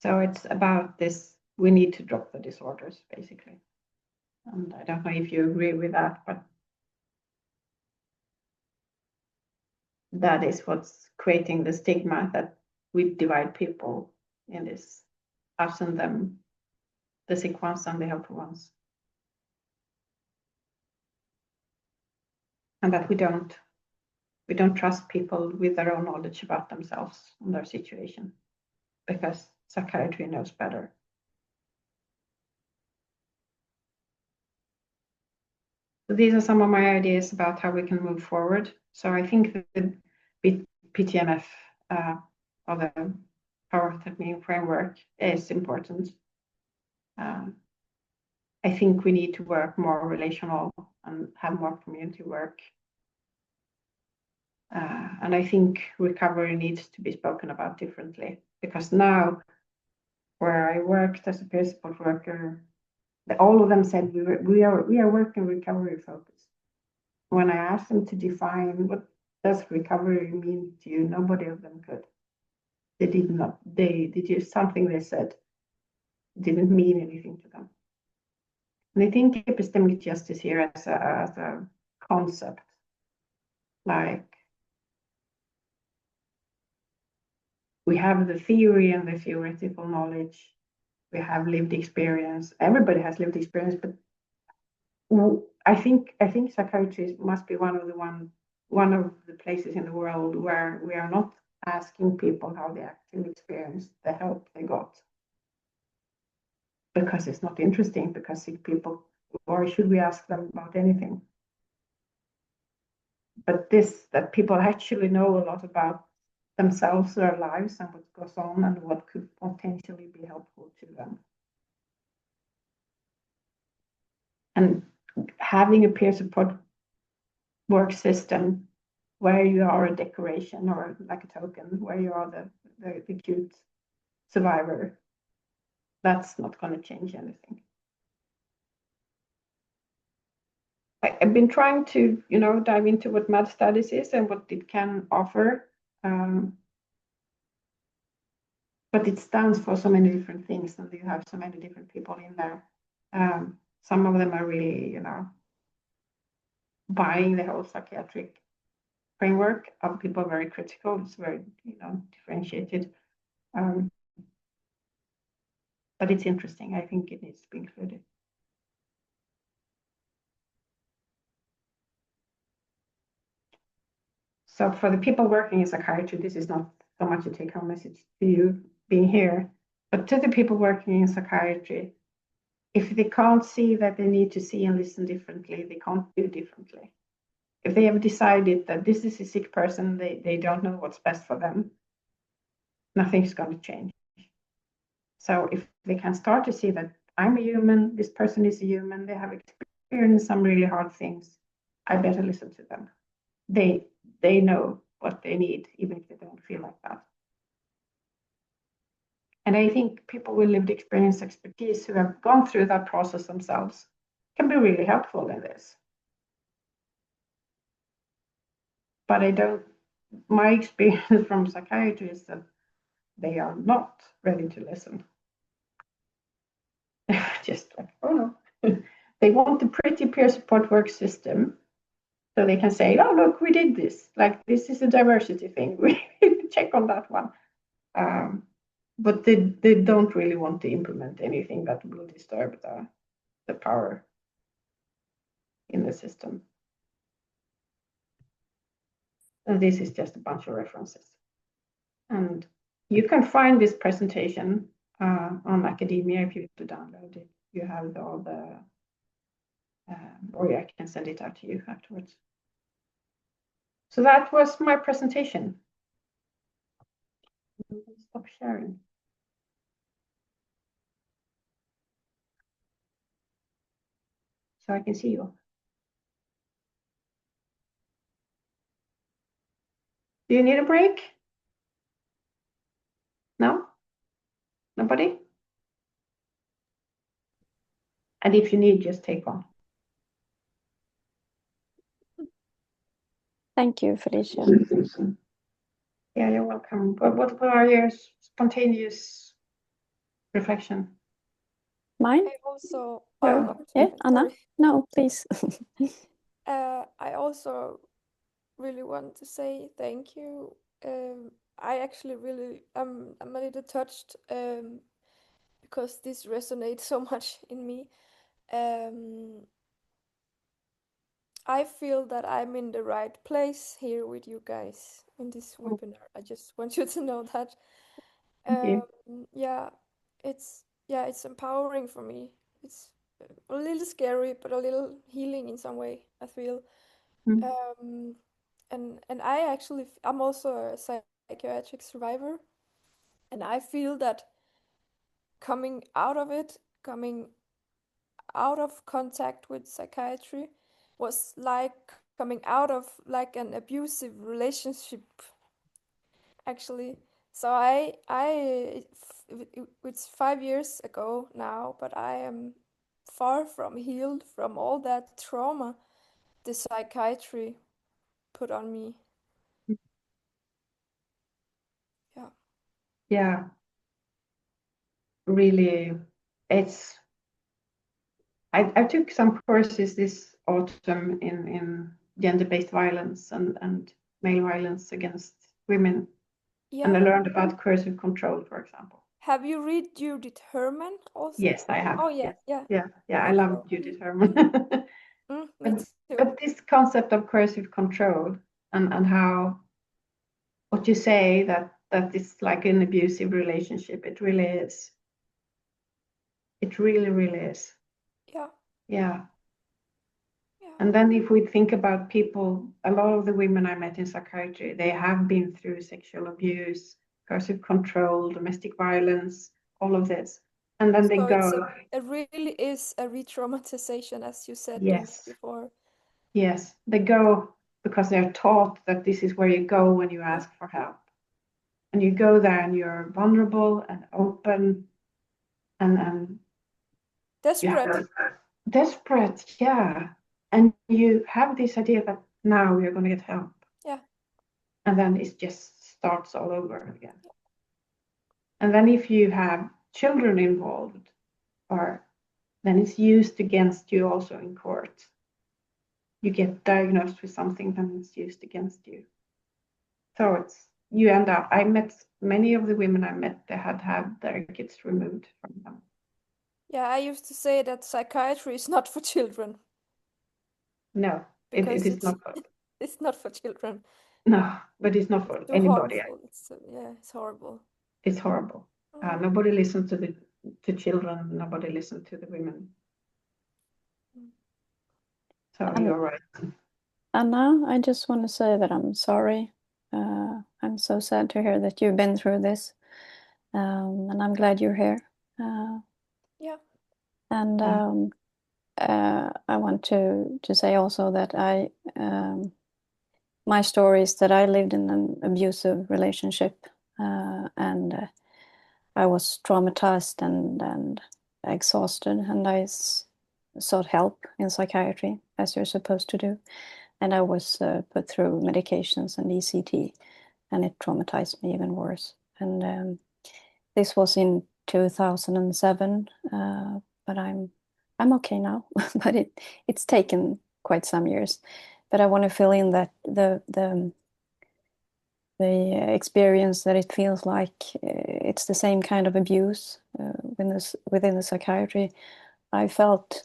So it's about this, we need to drop the disorders, basically. And I don't know if you agree with that, but that is what's creating the stigma, that we divide people in this, us and them, the sick ones and the healthy ones. and that we don't trust people with their own knowledge about themselves and their situation, because psychiatry knows better. So these are some of my ideas about how we can move forward. So I think the PTMF, or the power technique framework, is important. I think we need to work more relational and have more community work. And I think recovery needs to be spoken about differently, because now, where I worked as a peer support worker, all of them said we are working recovery focused. When I asked them to define what does recovery mean to you, nobody of them could. They did not. They just something they said didn't mean anything to them. And I think epistemic justice here as a concept, like we have the theory and the theoretical knowledge, we have lived experience. Everybody has lived experience, but I think psychiatry must be one of the places in the world where we are not asking people how they actually experienced the help they got, because it's not interesting, because sick people, or should we ask them about anything? But that people actually know a lot about themselves, their lives, and what goes on, and what could potentially be helpful to them. And having a peer support work system where you are a decoration or like a token, where you are the cute survivor, that's not going to change anything. I've been trying to, dive into what MAD studies is and what it can offer. But it stands for so many different things, and you have so many different people in there. Some of them are really, buying the whole psychiatric framework. Other people are very critical. It's very, differentiated. But it's interesting. I think it needs to be included. So for the people working in psychiatry, this is not so much a take-home message to you being here, but to the people working in psychiatry, if they can't see that they need to see and listen differently, they can't do differently. If they have decided that this is a sick person, they don't know what's best for them, nothing's going to change. So if they can start to see that I'm a human, this person is a human, they have experienced some really hard things, I better listen to them. They know what they need, even if they don't feel like that. And I think people with lived experience, expertise, who have gone through that process themselves can be really helpful in this. But my experience from psychiatry is that they are not ready to listen. Just like, oh no. They want a pretty peer support work system, so they can say, oh, look, we did this. Like, this is a diversity thing. We need to check on that one. But they don't really want to implement anything that will disturb the power in the system. And this is just a bunch of references. And you can find this presentation on academia if you want to download it. You have all the, or I can send it out to you afterwards. So that was my presentation. Stop sharing. So I can see you. Do you need a break? No? Nobody? And if you need, just take one. Thank you, Felicia. Yeah, you're welcome. But what are your spontaneous reflection? Mine? I also, Yeah, Anna? sorry. No, please. I also really want to say thank you. I actually really, I'm a little touched because this resonates so much in me. I feel that I'm in the right place here with you guys in this Oh, webinar. I just want you to know that. thank you. Yeah, it's empowering for me. It's a little scary, but a little healing in some way, I feel. Mm. And I'm also a psychiatric survivor, and I feel that coming out of it, coming out of contact with psychiatry was like coming out of like an abusive relationship, actually. So it's 5 years ago now, but I am far from healed from all that trauma the psychiatry put on me. Yeah. Yeah, really. I took some courses this autumn in gender-based violence and male violence against women, and I Yeah. learned about coercive control, for example. Have you read Judith Herman also? Yes, I have. Oh yeah, Yes, yeah. yeah. I Me love too. Judith Herman. Me But, too. but this concept of coercive control and how what you say that it's like an abusive relationship, it really is. It really is. Yeah, Yeah. yeah. And then if we think about people, a lot of the women I met in psychiatry, they have been through sexual abuse, coercive control, domestic violence, all of this. And then they So go, it really is a re-traumatization, as you said yes, before. yes, they go because they're taught that this is where you go when you ask for help. And you go there and you're vulnerable and open and you have Desperate. desperate, yeah. And you have this idea that now you're going to get help. Yeah. And then it just starts all over again. And then if you have children involved, or then it's used against you also in court. You get diagnosed with something, then it's used against you. So you end up. I met many of the women I met. They had their kids removed from them. Yeah, I used to say that psychiatry is not for children No, it because is not. it's not for children. No, but it's not for It's too anybody. harmful. It's horrible. It's horrible. Mm. Nobody listens to children. Nobody listens to the women. So And you're right. Anna, I just want to say that I'm sorry. I'm so sad to hear that you've been through this, and I'm glad you're here. Yeah. And I want to say also that my story is that I lived in an abusive relationship, and I was traumatized and exhausted, and I sought help in psychiatry, as you're supposed to do. And I was put through medications and ECT, and it traumatized me even worse. And this was in 2007, but I'm okay now. But it's taken quite some years. But I want to fill in that the experience that it feels like it's the same kind of abuse within the psychiatry. I felt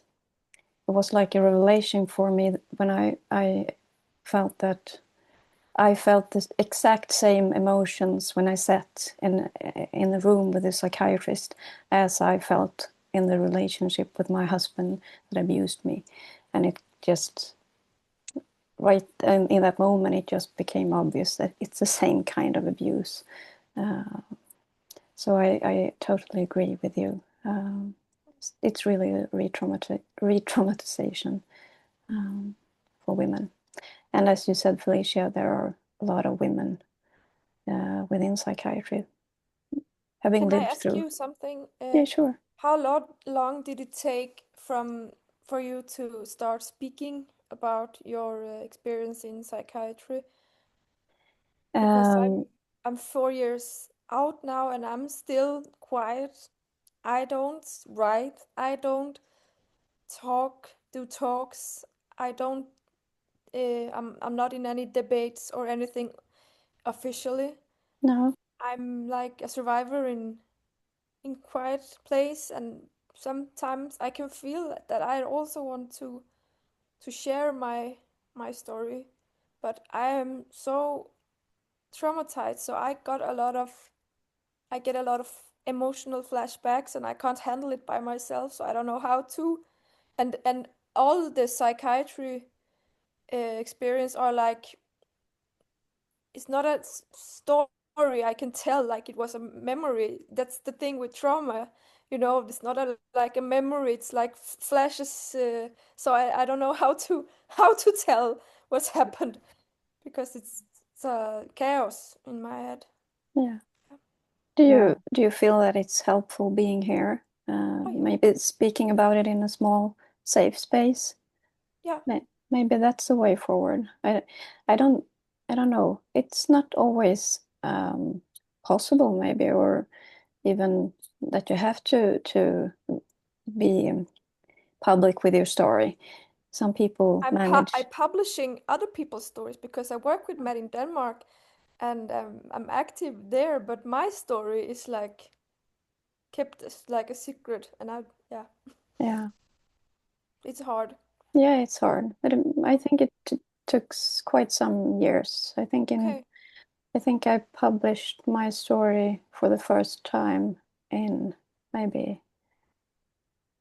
it was like a revelation for me when I felt that I felt the exact same emotions when I sat in the room with the psychiatrist as I felt in the relationship with my husband that abused me. And it just, right in that moment, it just became obvious that it's the same kind of abuse. So I totally agree with you. It's really a re-traumatization for women. And as you said, Felicia, there are a lot of women within psychiatry having Can I lived ask through. you something? Yeah, sure. How long did it take for you to start speaking about your experience in psychiatry? Because Um, I'm 4 years out now and I'm still quiet. I don't write. I don't do talks. I don't. I'm not in any debates or anything officially. no, I'm like a survivor in quiet place, and sometimes I can feel that I also want to share my my story, but I am so traumatized, so I get a lot of emotional flashbacks, and I can't handle it by myself, so I don't know how to. And all the psychiatry experience are like, it's not a story I can tell like it was a memory. That's the thing with trauma, it's not like a memory. It's like flashes. So I don't know how to how to tell what's happened, because it's chaos in my head. Yeah. Yeah. Do you feel that it's helpful being here? Oh yeah, Maybe speaking about it in a small, safe space. yeah. Maybe that's the way forward. I don't I don't know. It's not always possible, maybe, or even that you have to be public with your story. Some people manage. I'm publishing other people's stories because I work with Matt in Denmark, and I'm active there, but my story is like kept as like a secret, and yeah, Yeah, it's hard. yeah, it's hard, but I think it took quite some years. Okay. I think I published my story for the first time in maybe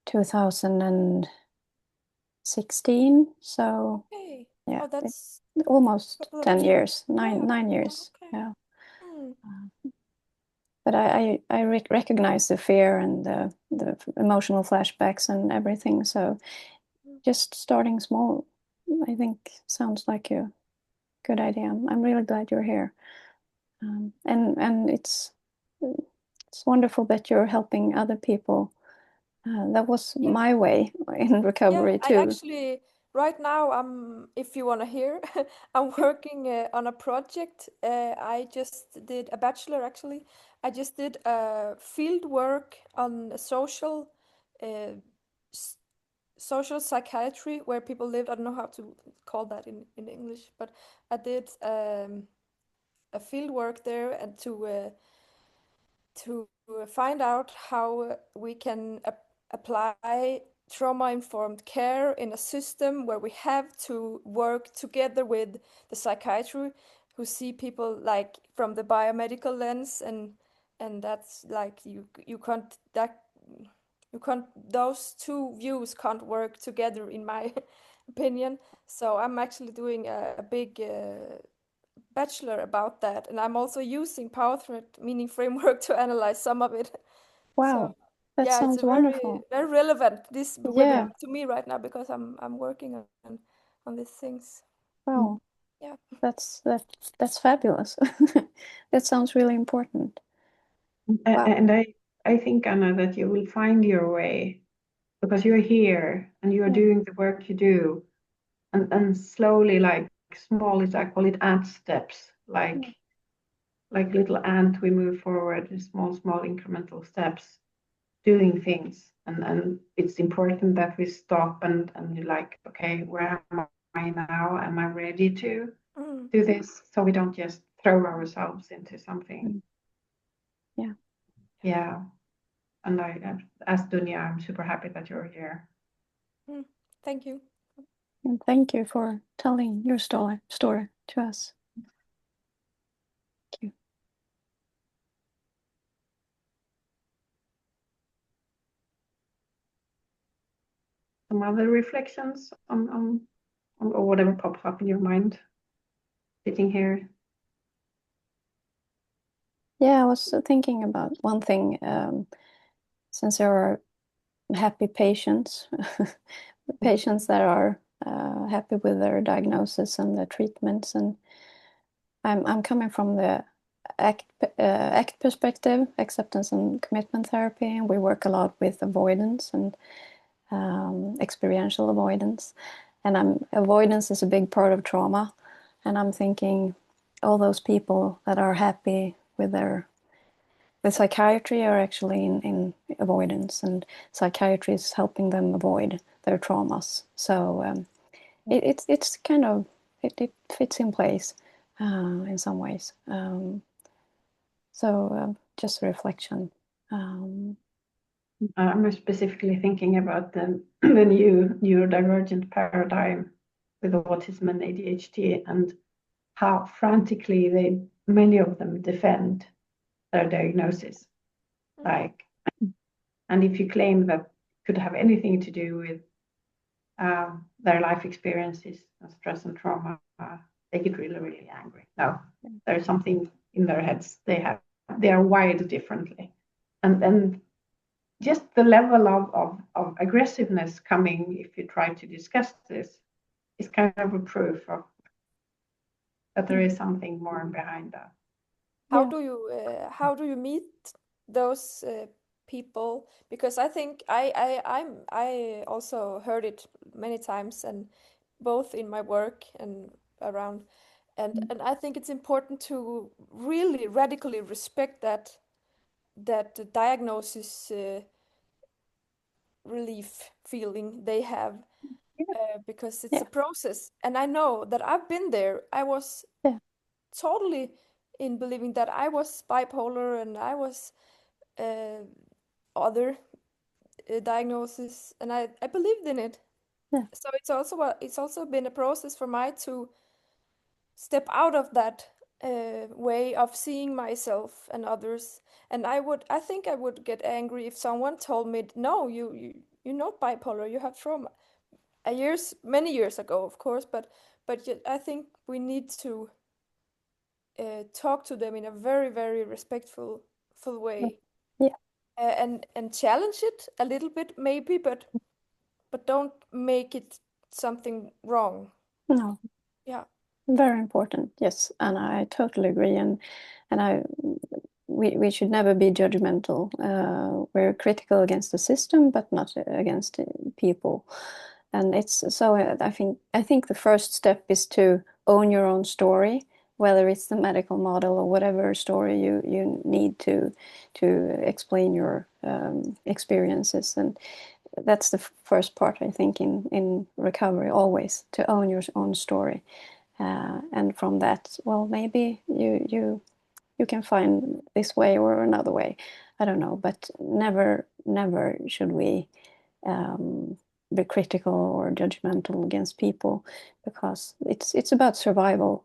2016. So Okay. yeah, Oh, that's a almost couple of 10 years. years, Yeah. nine Yeah. years. Okay. Yeah. Hmm. But I recognize the fear and the emotional flashbacks and everything. So Hmm. just starting small, I think sounds like a good idea. I'm really glad you're here. And it's wonderful that you're helping other people. That was Yeah. my way in Yeah. recovery I too. actually right now if you want to hear, I'm working on a project. I just did a bachelor actually. I just did a field work on social uh, s- social psychiatry where people lived. I don't know how to call that in English, but I did a field work there, and to find out how we can apply trauma-informed care in a system where we have to work together with the psychiatry, who see people like from the biomedical lens, and that's like you can't that you can't those two views can't work together in my opinion. So I'm actually doing a big bachelor about that, and I'm also using power threat meaning framework to analyze some of it. So Wow, that yeah, it's a sounds very wonderful. very relevant this Yeah, to me right now, because I'm working on these things. wow, Yeah. that's fabulous. That sounds really important. Wow. And I think, Anna, that you will find your way because you're here and you're Yeah. doing the work you do, and slowly, like small, I call it ant steps, like little ant, we move forward in small incremental steps, doing things. And it's important that we stop and you're like, okay, where am I now? Am I ready to Mm. do this? So we don't just throw ourselves into something. Mm. Yeah. Yeah. And as Dunya, I'm super happy that you're here. Mm. Thank you. And thank you for telling your story to us. Thank you. Some other reflections or whatever pops up in your mind sitting here. Yeah, I was thinking about one thing. Since there are happy patients, patients that are happy with their diagnosis and their treatments, and I'm coming from the ACT perspective, acceptance and commitment therapy, and we work a lot with avoidance and experiential avoidance. And avoidance is a big part of trauma. And I'm thinking all those people that are happy with psychiatry are actually in avoidance, and psychiatry is helping them avoid their traumas. So it's kind of it fits in place in some ways. So just a reflection. I'm specifically thinking about the new neurodivergent paradigm with autism and ADHD, and how frantically many of them defend their diagnosis. Like, and if you claim that could have anything to do with their life experiences, stress and trauma, they get really, really angry. No, there's something in their heads. They are wired differently, and then just the level of aggressiveness coming if you try to discuss this is kind of a proof of that there is something more behind that. How do you meet those people? Because I think I also heard it many times, and both in my work and around, and I think it's important to really radically respect that the diagnosis relief feeling they have, because it's a process, and I know that I've been there. I was totally in believing that I was bipolar and I was other diagnosis, and I believed in it. So it's also been a process for me to step out of that way of seeing myself and others. And I think I would get angry if someone told me, no, you're not bipolar, you have trauma. Many years ago, of course, but I think we need to talk to them in a very, very respectful way. And challenge it a little bit, maybe, but don't make it something wrong. No. Yeah. Very important, yes, and I totally agree. And we should never be judgmental. We're critical against the system, but not against people. And it's so I think the first step is to own your own story, whether it's the medical model or whatever story you need to explain your experiences. And that's the first part, I think, in recovery, always to own your own story. And from that, well, maybe you can find this way or another way. I don't know, but never should we be critical or judgmental against people, because it's about survival.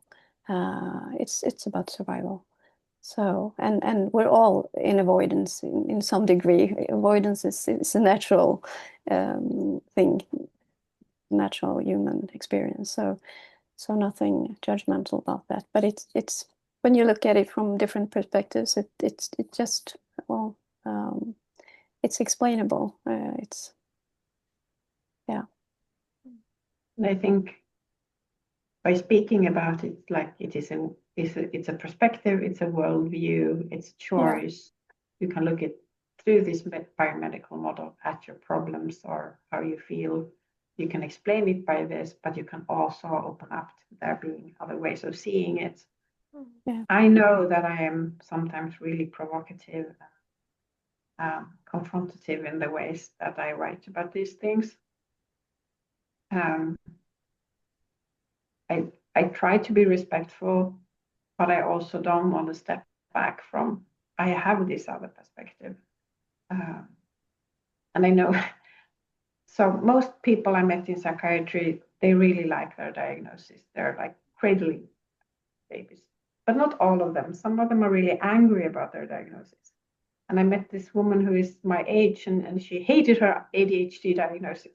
It's about survival. So and we're all in avoidance in some degree. Avoidance is a natural thing, natural human experience. So nothing judgmental about that. But it's when you look at it from different perspectives, it just, well, it's explainable. It's And I think by speaking about it, like it's a perspective, it's a worldview, it's choice. You can look at through this biomedical model at your problems or how you feel. You can explain it by this, but you can also open up to there being other ways of seeing it. I know that I am sometimes really provocative, confrontative in the ways that I write about these things. I try to be respectful, but I also don't want to step back from, I have this other perspective. And I know, so most people I met in psychiatry, they really like their diagnosis. They're like cradling babies, but not all of them. Some of them are really angry about their diagnosis. And I met this woman who is my age, and she hated her ADHD diagnosis.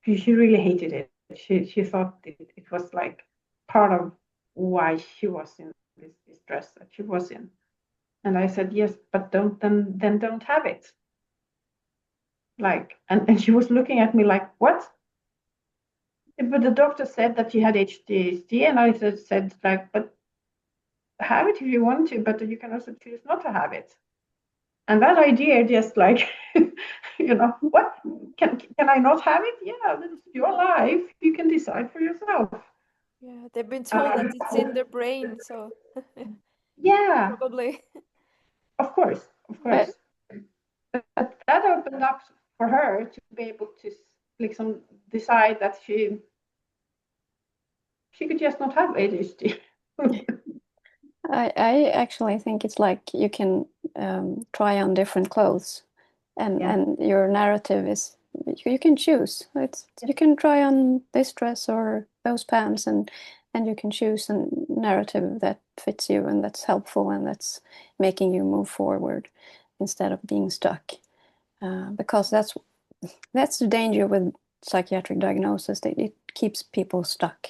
She really hated it. She thought it was like part of why she was in this distress that she was in. And I said, yes, but don't have it. Like, and she was looking at me like, what? But the doctor said that she had ADHD, and I said like, but have it if you want to, but you can also choose not to have it. And that idea just like, what? Can I not have it? Yeah, that's your life. You can decide for yourself. Yeah, they've been told that it's in their brain, so yeah, probably. Of course. But that opened up for her to be able to decide that she could just not have ADHD. I actually think it's like you can try on different clothes, and your narrative is you can choose. You can try on this dress or those pants, and you can choose a narrative that fits you and that's helpful and that's making you move forward instead of being stuck. Because that's the danger with psychiatric diagnosis. It keeps people stuck.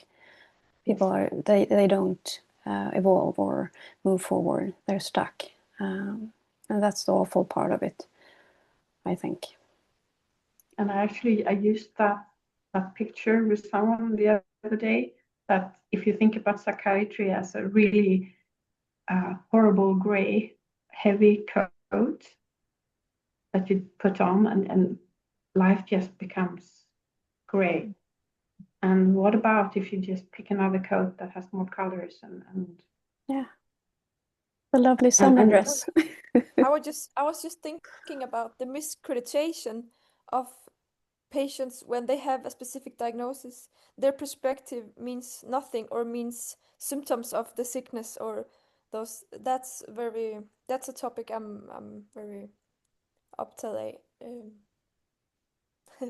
People they don't evolve or move forward. They're stuck, and that's the awful part of it, I think. And I used that picture with someone the other day, that if you think about psychiatry as a really horrible gray heavy coat that you put on, and life just becomes gray. And what about if you just pick another coat that has more colors and Yeah, a lovely summer dress. I was just thinking about the miscreditation of patients when they have a specific diagnosis. Their perspective means nothing or means symptoms of the sickness or those. That's a topic I'm very up to date.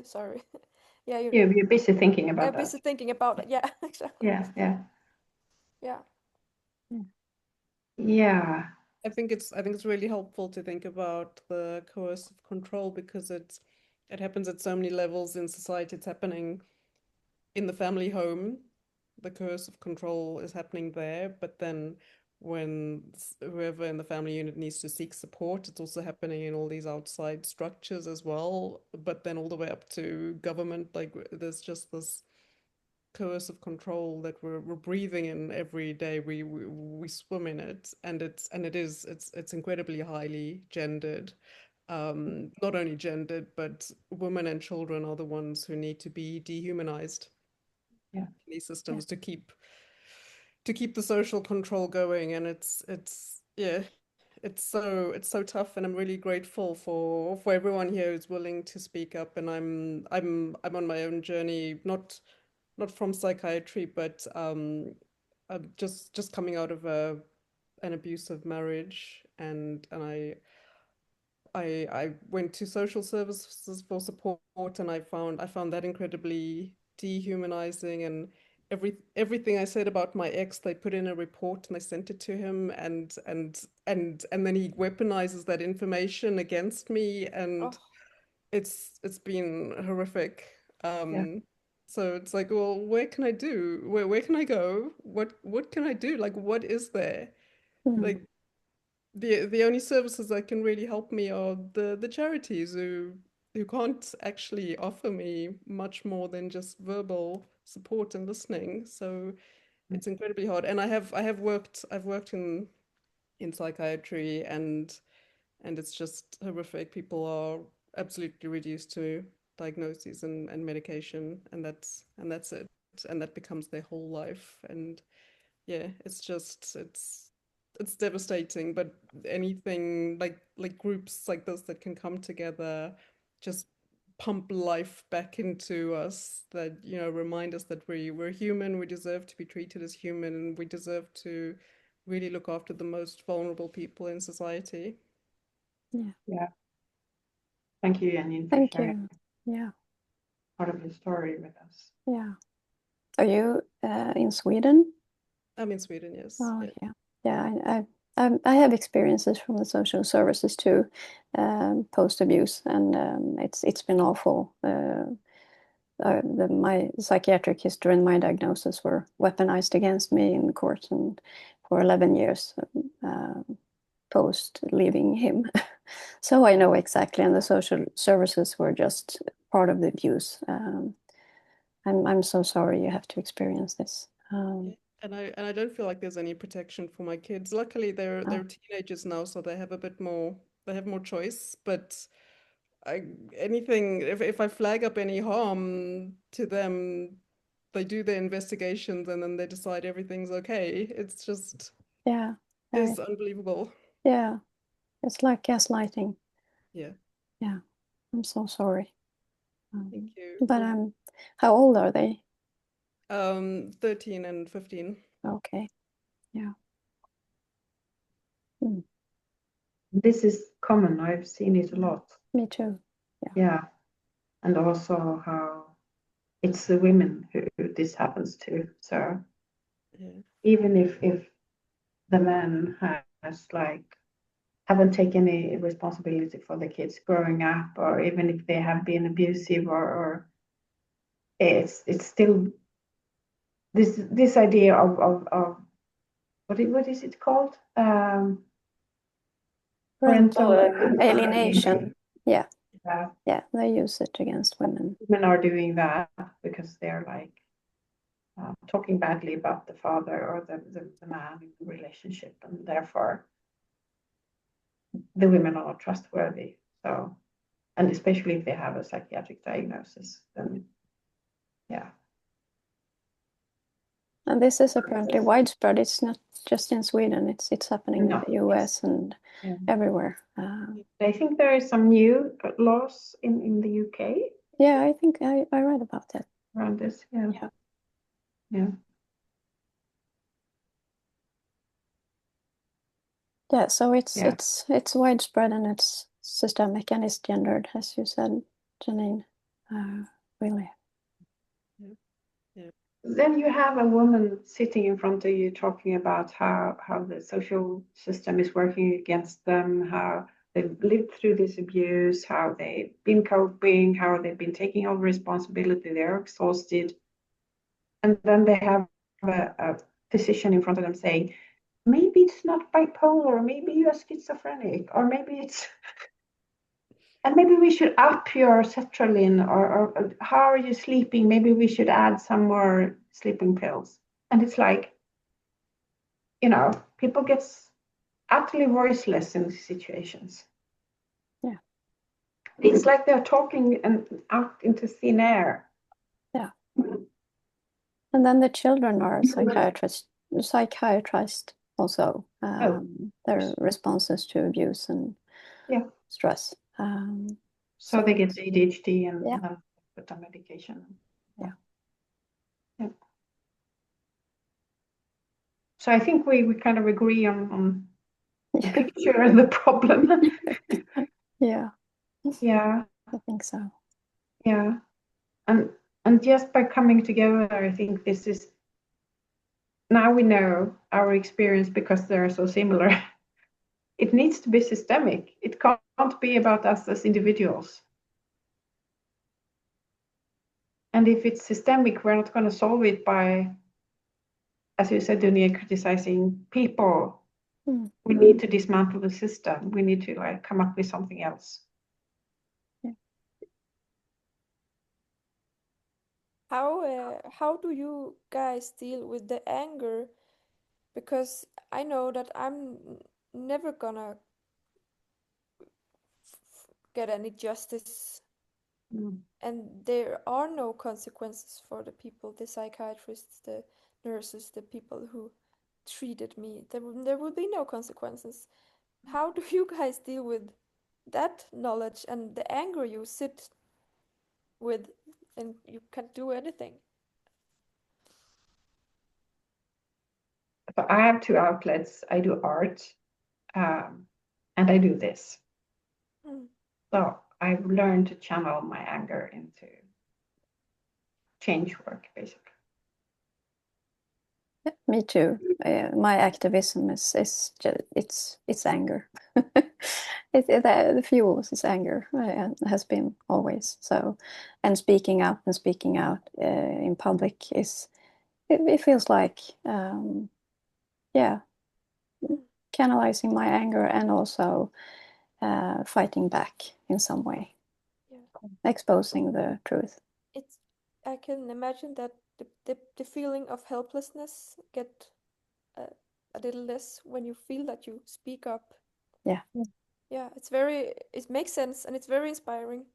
Sorry. Yeah, you're busy thinking about I'm that. busy thinking about it. Yeah, exactly. Yeah. I think it's really helpful to think about the coercive control, because it happens at so many levels in society. It's happening in the family home. The coercive control is happening there, but then when whoever in the family unit needs to seek support, it's also happening in all these outside structures as well. But then all the way up to government, like there's just this coercive control that we're breathing in every day. We swim in it, and it's incredibly highly gendered. Not only gendered, but women and children are the ones who need to be dehumanized in these systems to keep the social control going. And it's so tough, and I'm really grateful for everyone here who's willing to speak up. And I'm on my own journey, not from psychiatry, but I'm just coming out of an abusive marriage, and I went to social services for support, and I found that incredibly dehumanizing. And everything I said about my ex, they put in a report and they sent it to him, and then he weaponizes that information against me, and it's been horrific. So it's like, well, where can I do? Where can I go? What can I do? Like, what is there? Like, the only services that can really help me are the charities who can't actually offer me much more than just verbal support and listening. So it's incredibly hard. And I've worked in psychiatry, and it's just horrific. People are absolutely reduced to diagnoses and medication, and that's it. And that becomes their whole life. And yeah, it's devastating. But anything like groups like this that can come together, just pump life back into us, that remind us that we're human, we deserve to be treated as human, and we deserve to really look after the most vulnerable people in society. Yeah. Thank you, Janine, for Thank sharing you. Yeah. part of your story with us. Yeah. Are you in Sweden? I'm in Sweden, yes. Oh, yeah. Yeah, I have experiences from the social services too, post abuse, and it's been awful. My psychiatric history and my diagnosis were weaponized against me in court, and for 11 years post leaving him. So I know exactly, and the social services were just part of the abuse. I'm so sorry you have to experience this. And I don't feel like there's any protection for my kids. Luckily, they're teenagers now, so they have a bit more. They have more choice. But anything, if I flag up any harm to them, they do their investigations and then they decide everything's okay. It's just it's unbelievable. Yeah, it's like gaslighting. Yeah. Yeah, I'm so sorry. Thank you. But how old are they? 13 and 15. Okay. Yeah. This is common. I've seen it a lot. Me too. Yeah. and also how it's the women who this happens to. So Yeah. even if the man has like haven't taken any responsibility for the kids growing up, or even if they have been abusive, or it's still this idea of what is it called? Parental Parental alienation. Yeah, Yeah, yeah, they use it against women. women are doing that because they're like talking badly about the father or the man in the relationship, and therefore the women are not trustworthy. So, and especially if they have a psychiatric diagnosis, then yeah. And this is apparently widespread. It's not just in Sweden. It's happening in No, the US and Yeah. everywhere. I think there is some new laws in the UK Yeah, I think I read about that. around this. Yeah. Yeah. Yeah. Yeah, so it's Yeah. it's widespread and it's systemic and it's gendered, as you said, Janine. Really. Then you have a woman sitting in front of you talking about how the social system is working against them, how they've lived through this abuse, how they've been coping, how they've been taking all responsibility, they're exhausted. And then they have a physician in front of them saying, maybe it's not bipolar, maybe you're schizophrenic, or maybe it's and maybe we should up your sertraline, or how are you sleeping? Maybe we should add some more sleeping pills. And it's like, people get utterly voiceless in these situations. Yeah. It's like they're talking and out into thin air. Yeah. And then the children are psychiatrist also. Their responses to abuse and stress. So they get ADHD and Yeah. then put on medication. Yeah. Yeah. So I think we kind of agree on the picture and the problem. Yeah. Yeah. I think so. Yeah. And just by coming together, I think this is now we know our experience because they're so similar. It needs to be systemic. It can't be about us as individuals. And if it's systemic, we're not going to solve it by, as you said, Dunia, criticizing people. We need to dismantle the system. We need to come up with something else. Yeah. How do you guys deal with the anger? Because I know that I'm never gonna get any justice, and there are no consequences for the people, the psychiatrists, the nurses, the people who treated me. There will be no consequences. How do you guys deal with that knowledge and the anger you sit with, and you can't do anything? So I have two outlets. I do art, and I do this. So I've learned to channel my anger into change work, basically. Yeah, me too. My activism is it's anger. The fuels is anger. Has been always so, and speaking up and speaking out in public is it feels like canalizing my anger and also fighting back in some way, exposing the truth. I can imagine that the feeling of helplessness get a little less when you feel that you speak up. Yeah. Yeah, it makes sense and it's very inspiring.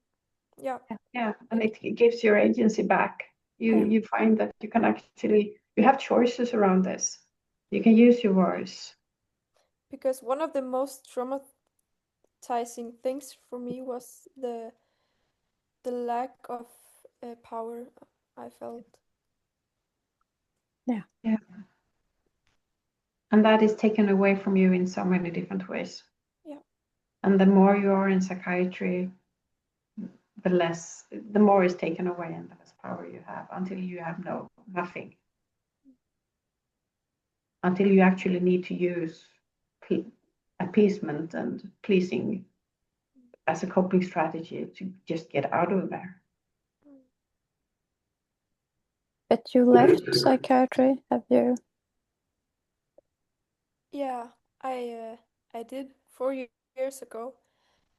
Yeah. Yeah, and it gives your agency back. You find that you can actually, you have choices around this. You can use your voice. Because one of the most traumatizing things for me was the lack of power I felt. Yeah. Yeah. And that is taken away from you in so many different ways. Yeah. And the more you are in psychiatry, the more is taken away and the less power you have, until you have nothing. Until you actually need to use appeasement and pleasing as a coping strategy to just get out of there. But you left psychiatry, have you? Yeah, I did 4 years ago,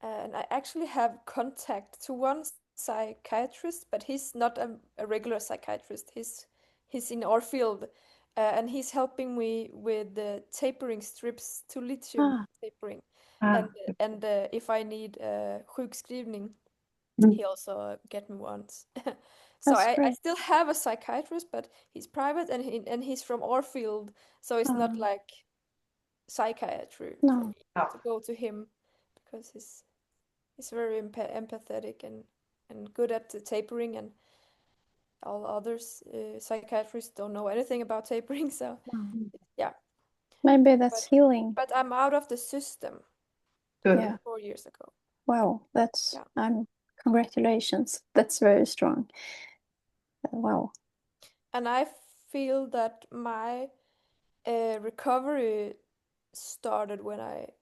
and I actually have contact to one psychiatrist, but he's not a regular psychiatrist. He's in our field, and he's helping me with the tapering strips to lithium tapering, and if I need sjukskrivning, he also get me once. So That's I great. still have a psychiatrist, but he's private and he's from our field, so it's not like psychiatry for No. me to go to him, because he's very empathetic and good at the tapering, and all others psychiatrists don't know anything about tapering. So yeah, Maybe that's healing. but I'm out of the system. Good. Yeah. 4 years ago. Wow, that's Yeah. congratulations. That's very strong. Wow. And I feel that my recovery started when I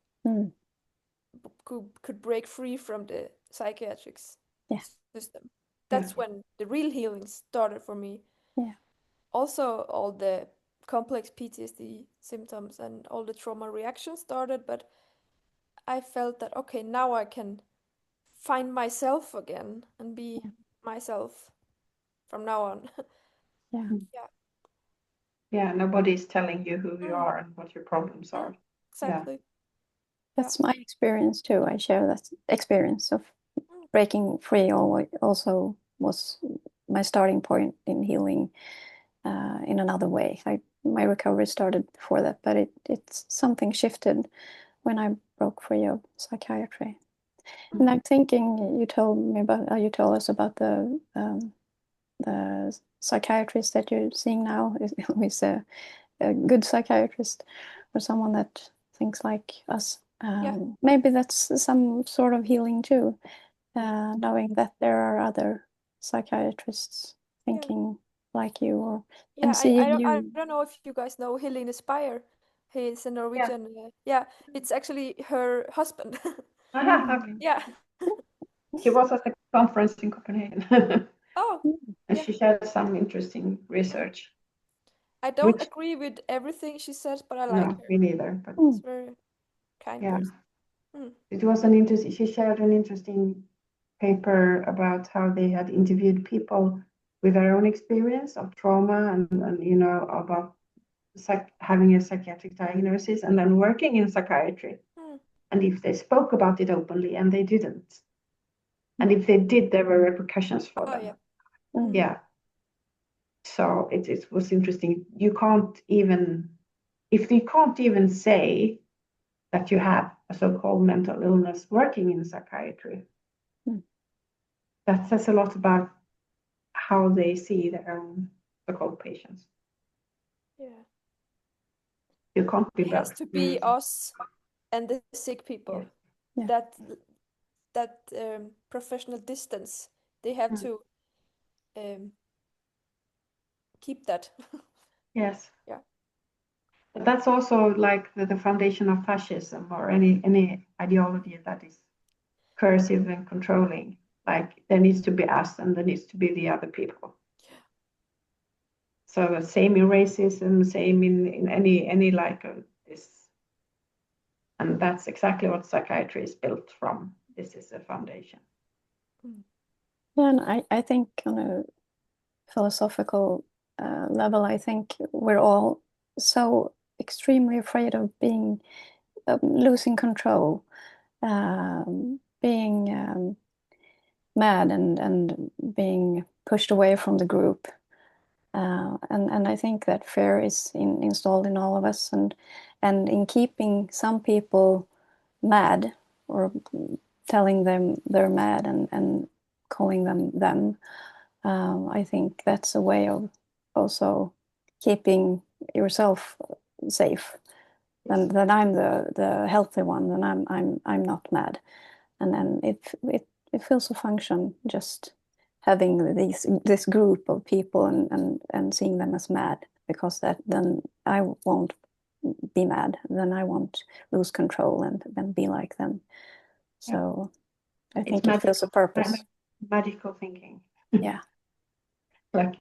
could break free from the psychiatric system. That's when the real healing started for me. Yeah. Also, all the complex PTSD symptoms and all the trauma reactions started, but I felt that, okay, now I can find myself again and be myself from now on. Yeah. Yeah, nobody's telling you who you are and what your problems are. Exactly. That's my experience too. I share that experience of breaking free. Also was my starting point in healing in another way. My recovery started before that, but it's something shifted when I broke free of psychiatry. And I'm thinking, you told us about the psychiatrist that you're seeing now is a good psychiatrist, or someone that thinks like us. Maybe that's some sort of healing too, knowing that there are other psychiatrists thinking like you, or and seeing you. I don't know if you guys know Helene Speyer. He's a Norwegian. It's actually her husband. Okay. Yeah. He was at the conference in Copenhagen. Oh. And she shared some interesting research. I don't agree with everything she says, but I like her. Me neither. But she's very kind person. It was she shared an interesting paper about how they had interviewed people with their own experience of trauma and about having a psychiatric diagnosis and then working in psychiatry. And if they spoke about it openly, and they didn't. And if they did, there were repercussions for them. So it was interesting. You can't even say that you have a so-called mental illness working in psychiatry. That says a lot about how they see their own so-called patients. Yeah. You can't be It has to be us and the sick people. That professional distance. They have to keep that. Yes. Yeah. But that's also like the foundation of fascism, or any ideology that is coercive and controlling. Like, there needs to be us and there needs to be the other people. So same in racism, same in any like this. And that's exactly what psychiatry is built from. This is a foundation. Yeah, and I think on a philosophical level, I think we're all so extremely afraid of losing control, being mad and being pushed away from the group. And I think that fear is installed in all of us, and in keeping some people mad, or telling them they're mad and calling them, I think that's a way of also keeping yourself safe. And that I'm the healthy one, and I'm not mad. And then it fills a function just having this group of people and seeing them as mad, because then I won't be mad, then I won't lose control and then be like them. So I think it fills a purpose. Magical thinking. Yeah. Like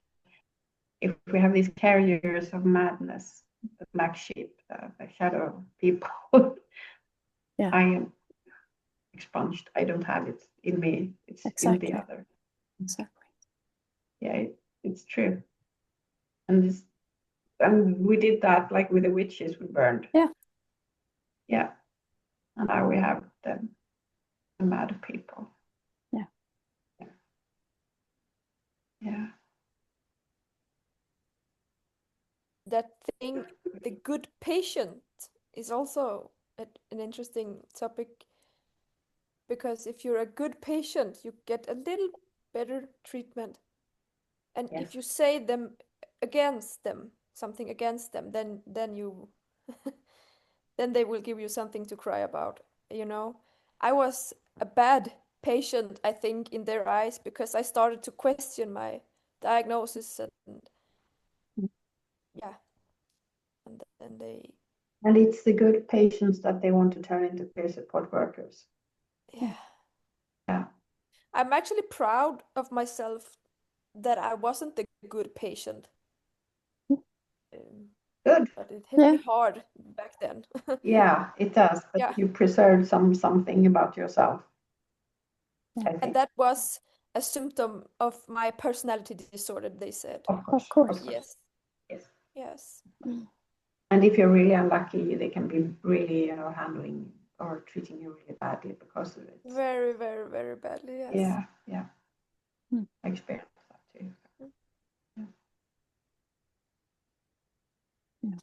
if we have these carriers of madness, the black sheep, the shadow people, Yeah. I am expunged. I don't have it in me. It's Exactly. in the other. Exactly. Yeah, it's true. And we did that like with the witches we burned. Yeah. Yeah. And now we have the mad people. Yeah. Yeah. That thing, the good patient, is also an interesting topic, because if you're a good patient, you get a little better treatment. And Yes. if you say something against them, then you then they will give you something to cry about, you know. I was a bad patient, I think, in their eyes, because I started to question my diagnosis, and yeah, and then they, And it's the good patients that they want to turn into peer support workers. yeah. Yeah. I'm actually proud of myself that I wasn't the good patient. Good. But it hit me hard back then. Yeah, it does. But Yeah. you preserved something about yourself. I think. And that was a symptom of my personality disorder, they said. Of course. Yes. Yes. Yes. And if you're really unlucky, they can be really, handling or treating you really badly because of it. Very, very, very badly, yes. Yeah, yeah. I experienced that too. Yeah. Yeah.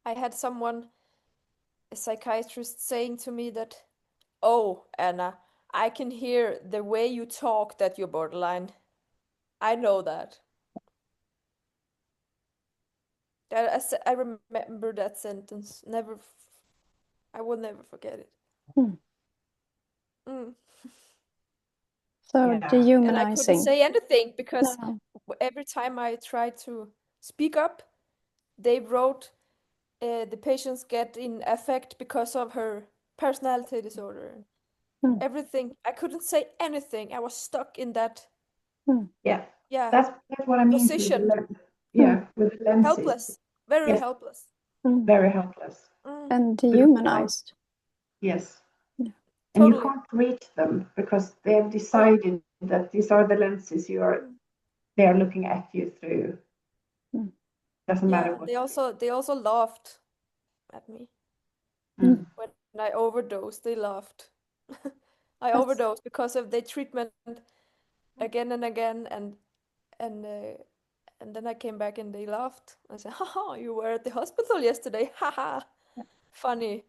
I had a psychiatrist, saying to me that, "Oh, Anna, I can hear the way you talk that you're borderline. I know that." I remember that sentence. I will never forget it. So Yeah. And I couldn't dehumanizing. say anything, because No. every time I tried to speak up, they wrote, the patients get in affect because of her personality disorder. Everything. I couldn't say anything. I was stuck in that. Yeah. Yeah. That's what I mean. Position. With the lenses. Helpless. Very Yes. helpless. Very helpless. And dehumanized. Yes. Yeah. And you Totally. can't reach them because they have decided that these are the lenses they are looking at you through. Doesn't matter what. They also laughed at me. Mm. When I overdosed, they laughed. I overdosed because of the treatment again and again, and then I came back and they laughed. I said, "Haha, you were at the hospital yesterday. Haha." Funny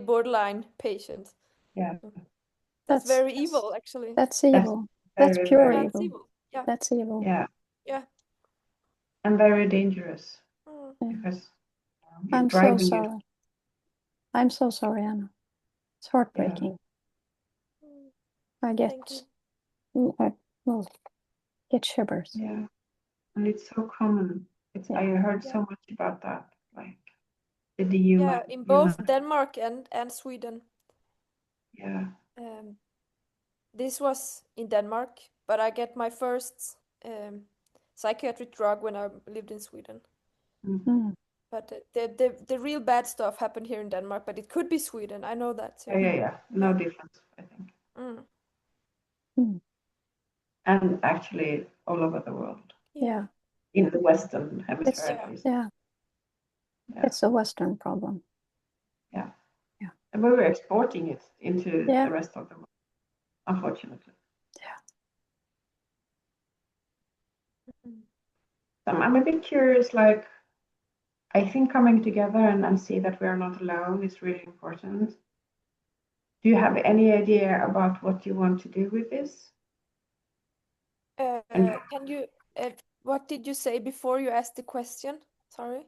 borderline patient. Yeah. That's very evil, actually. That's evil. That's Very, pure very evil. evil. Yeah. That's evil. Yeah. Yeah. And very dangerous Yeah. because you're I'm so driving sorry. I'm so sorry, Anna. It's heartbreaking. I get shivers. Yeah. And it's so common. I heard so much about that. Like the Yeah, in both Denmark and Sweden. Yeah. This was in Denmark, but I get my first psychiatric drug when I lived in Sweden. But the real bad stuff happened here in Denmark, but it could be Sweden. I know that too. Yeah. No difference, I think. And actually all over the world. Yeah. In the Western hemisphere, at least. Yeah. It's a Western problem. Yeah. Yeah. And we were exporting it into the rest of the world, unfortunately. Yeah. I'm a bit curious, like, I think coming together and see that we are not alone is really important. Do you have any idea about what you want to do with this? Can you, what did you say before you asked the question? Sorry.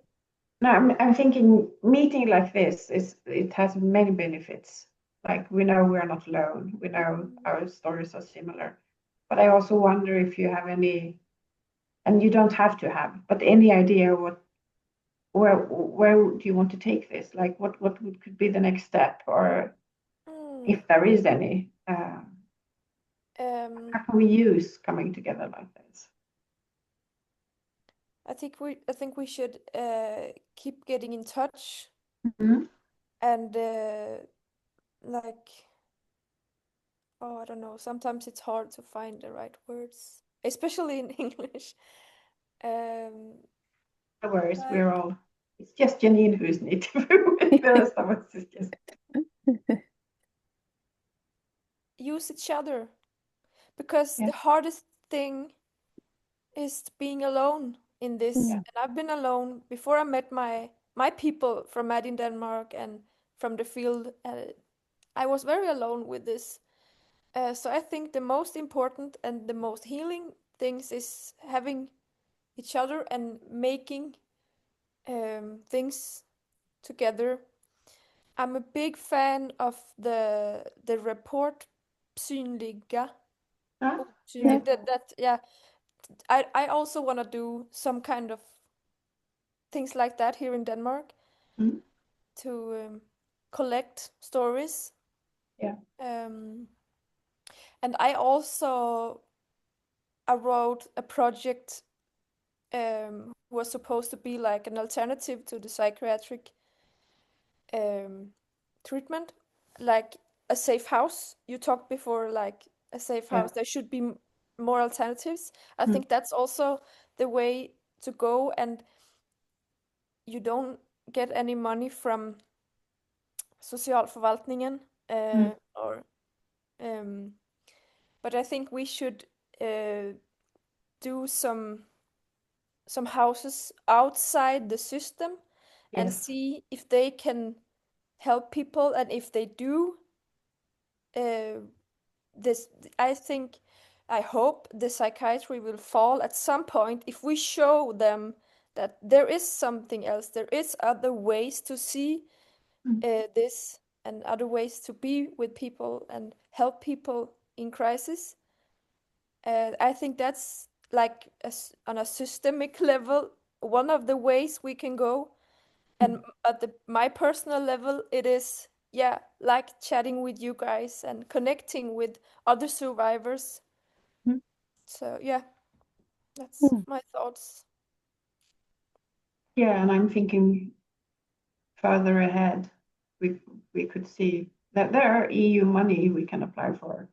No, I'm thinking meeting like this it has many benefits. Like we know we are not alone. We know our stories are similar. But I also wonder if you have any, and you don't have to have, but any idea where do you want to take this? Like could be the next step, or Mm, if there is any, um, how can we use coming together like this? I think we should keep getting in touch Mhm. and like, oh, I don't know. Sometimes it's hard to find the right words, especially in English. Um, No worries, like we're all. It's just Janine who's native. The rest of us is just. use each other because Yeah. the hardest thing is being alone in this. Yeah. And I've been alone before I met my people from Mad in Denmark and from the field. I was very alone with this. So I think the most important and the most healing things is having each other and making things together. I'm a big fan of the report synliga. Huh? Yeah. Osynlig. That yeah. I also want to do some kind of things like that here in Denmark Mm. to collect stories. Yeah. Um, and I wrote a project was supposed to be like an alternative to the psychiatric treatment, like a safe house. You talked before, like a safe Yeah. house. There should be more alternatives. I Mm. think that's also the way to go, and you don't get any money from socialforvaltningen, Mm. or but I think we should do some houses outside the system and Yes. see if they can help people, and if they do, uh, this I think I hope the psychiatry will fall at some point if we show them that there is something else, there is other ways to see Mm. this and other ways to be with people and help people in crisis. I think that's like on a systemic level one of the ways we can go. And Mm. at my personal level, it is, yeah, like chatting with you guys and connecting with other survivors. Mm. So yeah, that's Mm. my thoughts. Yeah, and I'm thinking further ahead. We we could see that there are EU money we can apply for.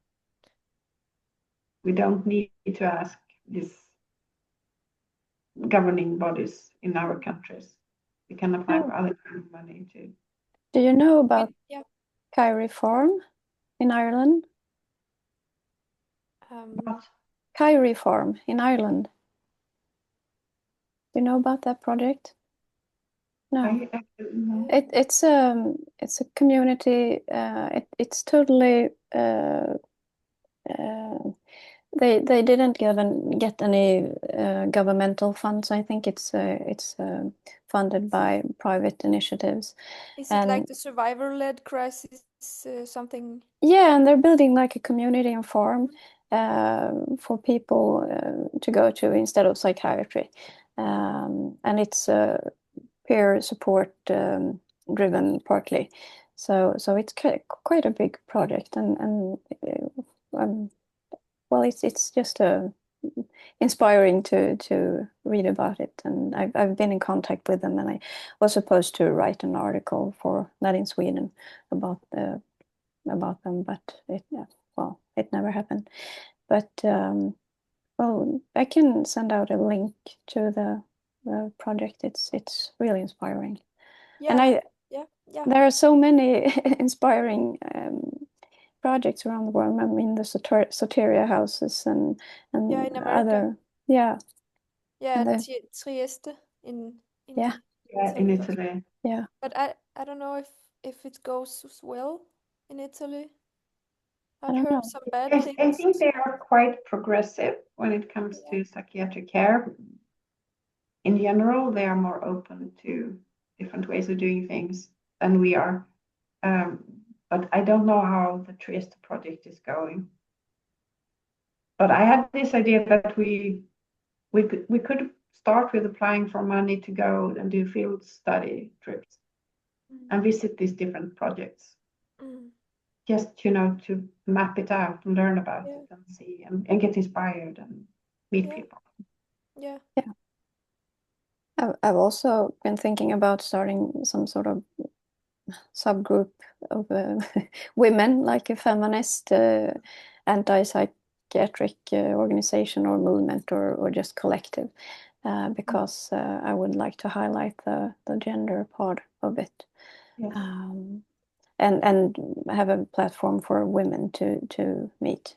We don't need to ask these governing bodies in our countries. We can apply for Oh, other kind of money too. do you know about Yeah. Kyrie Farm in Ireland? But Kyrie Farm in Ireland. Do you know about that project? No. I don't know. It's a community. It's totally. Uh, they didn't get any governmental funds. I think it's funded by private initiatives. Is it like And the survivor-led crisis, something? yeah, and they're building like a community and farm for people to go to instead of psychiatry. And it's peer support driven partly. So it's quite a big project, and well, it's just inspiring to read about it. And I've been in contact with them, and I was supposed to write an article for that in Sweden about them, but it never happened. But well, I can send out a link to the project. It's really inspiring, and Yeah, yeah, yeah, there are so many inspiring projects around the world. I mean, the Soteria houses yeah, and in America. other, yeah, Yeah, and the Trieste yeah, in Yeah, in Italy. Italy. yeah. But I don't know if it goes as well in Italy. I I've don't heard know. some bad I things. think they are quite progressive when it comes Yeah. to psychiatric care. In general, they are more open to different ways of doing things than we are. But I don't know how the Trieste project is going. But I had this idea that we could start with applying for money to go and do field study trips and visit these different projects. Just, to map it out and learn about it and see and get inspired and meet people. Yeah. I've also been thinking about starting some sort of subgroup of women, like a feminist antipsychiatric organization or movement or just collective, because I would like to highlight the gender part of it. Yes. And have a platform for women to meet.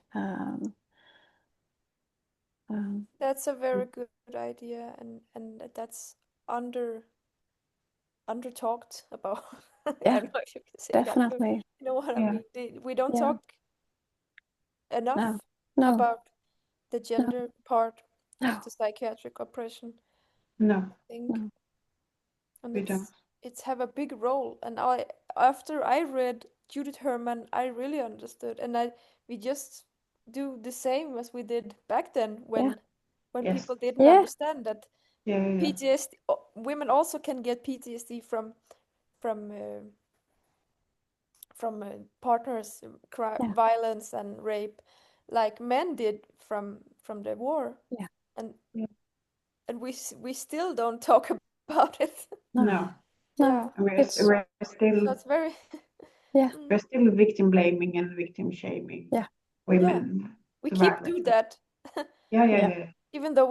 That's a very good idea, and that's under talked about. I Yeah, don't know if you can say that, but definitely. you know what I Yeah. mean. We don't Yeah. talk enough No, about the gender part no, of the psychiatric oppression, No, I think. no. And we don't. it's have a big role. And after I read Judith Herman, I really understood, and we just do the same as we did back then when Yes. people didn't Yeah. understand that Yeah. PTSD, women also can get PTSD from partners, Yeah. violence and rape, like men did from the war. Yeah. And Yeah. and we still don't talk about it. No. Yeah. We're It's So still it's very victim blaming and victim shaming women. we keep survivors. do that, Yeah. even though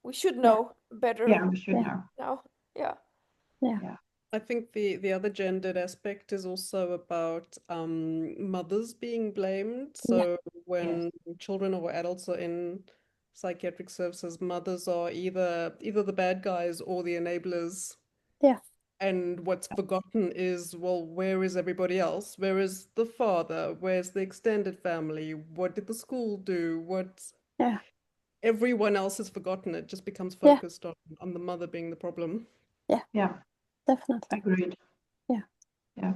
we should know better Yeah, we should know. now. Yeah. I think the other gendered aspect is also about mothers being blamed. So when children or adults are in psychiatric services, mothers are either the bad guys or the enablers. Yeah. And what's forgotten is, well, where is everybody else? Where is the father? Where's the extended family? What did the school do? Everyone else is forgotten. It just becomes focused on the mother being the problem. Yeah, Definitely. agreed. Yeah.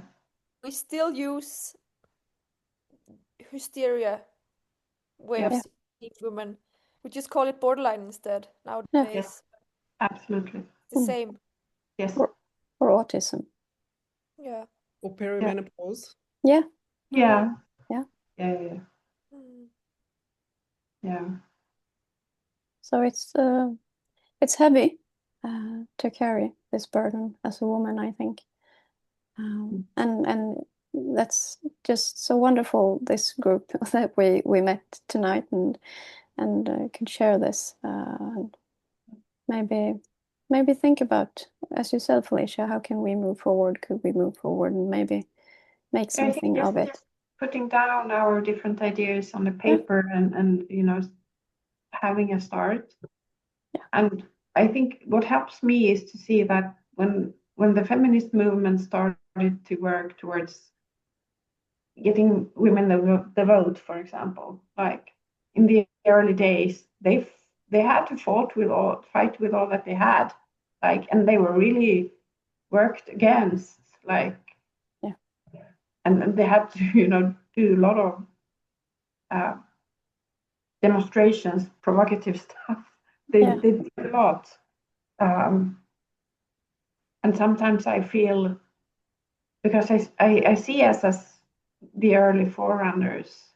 We still use hysteria way of Yeah. seeing women. We just call it borderline instead nowadays. Yes. Absolutely. It's the same. Yes. Or autism. Yeah. Or perimenopause. Yeah. Yeah. Yeah. Yeah. Mm. Yeah. So it's heavy to carry this burden as a woman, I think. And that's just so wonderful, this group that we met tonight and could share this and maybe think about, as you said, Felicia, how can we move forward? Could we move forward and maybe make something of it? Just putting down our different ideas on the paper and having a start. Yeah. And I think what helps me is to see that when the feminist movement started to work towards getting women the vote, for example, like in the early days, they had to fight with all that they had, like, and they were really worked against, like, and they had to do a lot of demonstrations, provocative stuff. They did a lot, and sometimes I feel, because I see us as the early forerunners.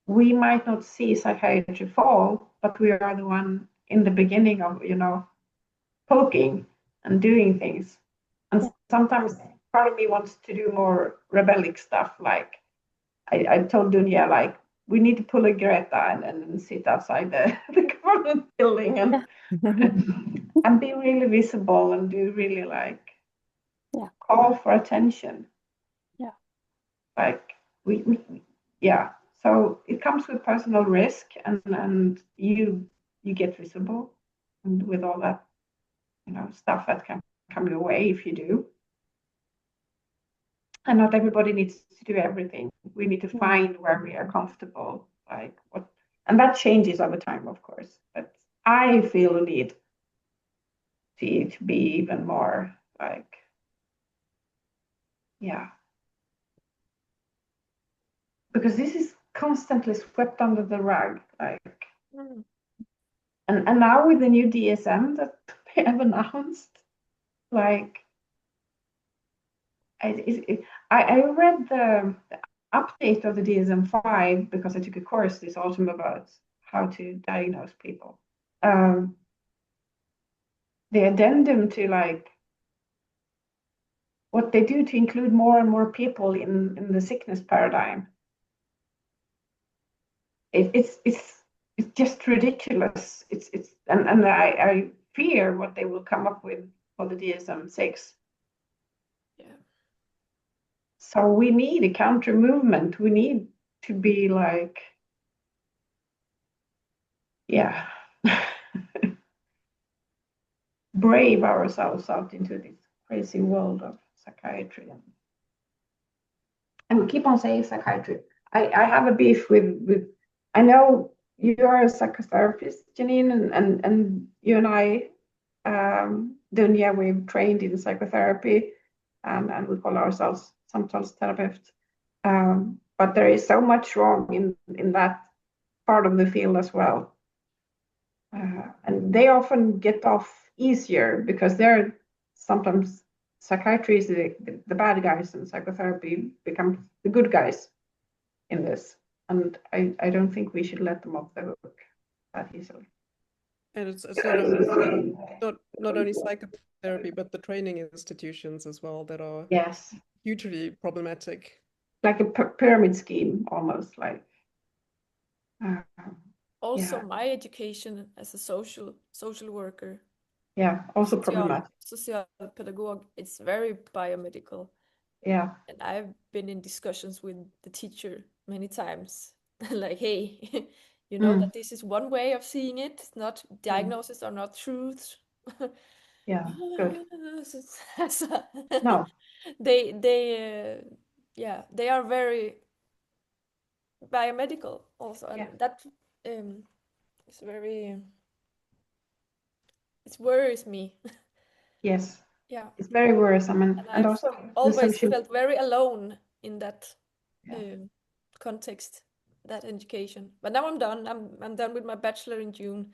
We might not see psychiatry fall, but we are the one in the beginning of poking and doing things. And sometimes part of me wants to do more rebellic stuff, like I told Dunya, like, we need to pull a Greta and sit outside the government building and and be really visible and do really call for attention. Like we so it comes with personal risk, and you get visible, and with all that stuff that can come your way if you do. And not everybody needs to do everything. We need to find where we are comfortable, like what, and that changes over time, of course. But I feel a need see it to be even more like, yeah. Because this is constantly swept under the rug, like, and now with the new DSM that they have announced, like, I read the update of the DSM-5 because I took a course this autumn about how to diagnose people. The addendum to like what they do to include more and more people in the sickness paradigm. It's just ridiculous. And I fear what they will come up with for the DSM-6. Yeah. So we need a counter movement. We need to be like, yeah, brave ourselves out into this crazy world of psychiatry. And we keep on saying psychiatry. I have a beef with I know you are a psychotherapist, Janine, and you and I, Dunja, we've trained in psychotherapy, and we call ourselves sometimes therapists. But there is so much wrong in that part of the field as well. And they often get off easier because they're sometimes psychiatry is the bad guys and psychotherapy becomes the good guys in this. And I don't think we should let them off the hook that easily. And it's not only psychotherapy, but the training institutions as well that are Yes, hugely problematic. like a pyramid scheme almost, like. Also, Yeah. my education as a social worker, Yeah, also problematic. social pedagogue, it's very biomedical. Yeah. And I've been in discussions with the teacher many times, like, hey, you know that this is one way of seeing it. It's not diagnoses are not truths. Yeah, good. So, No. they are very biomedical also, and Yeah. that is very it worries me. Yes, Yeah, it's very worrisome, and I've also the always social. felt very alone in that Yeah. context, that education. But now I'm done. I'm done with my bachelor in June,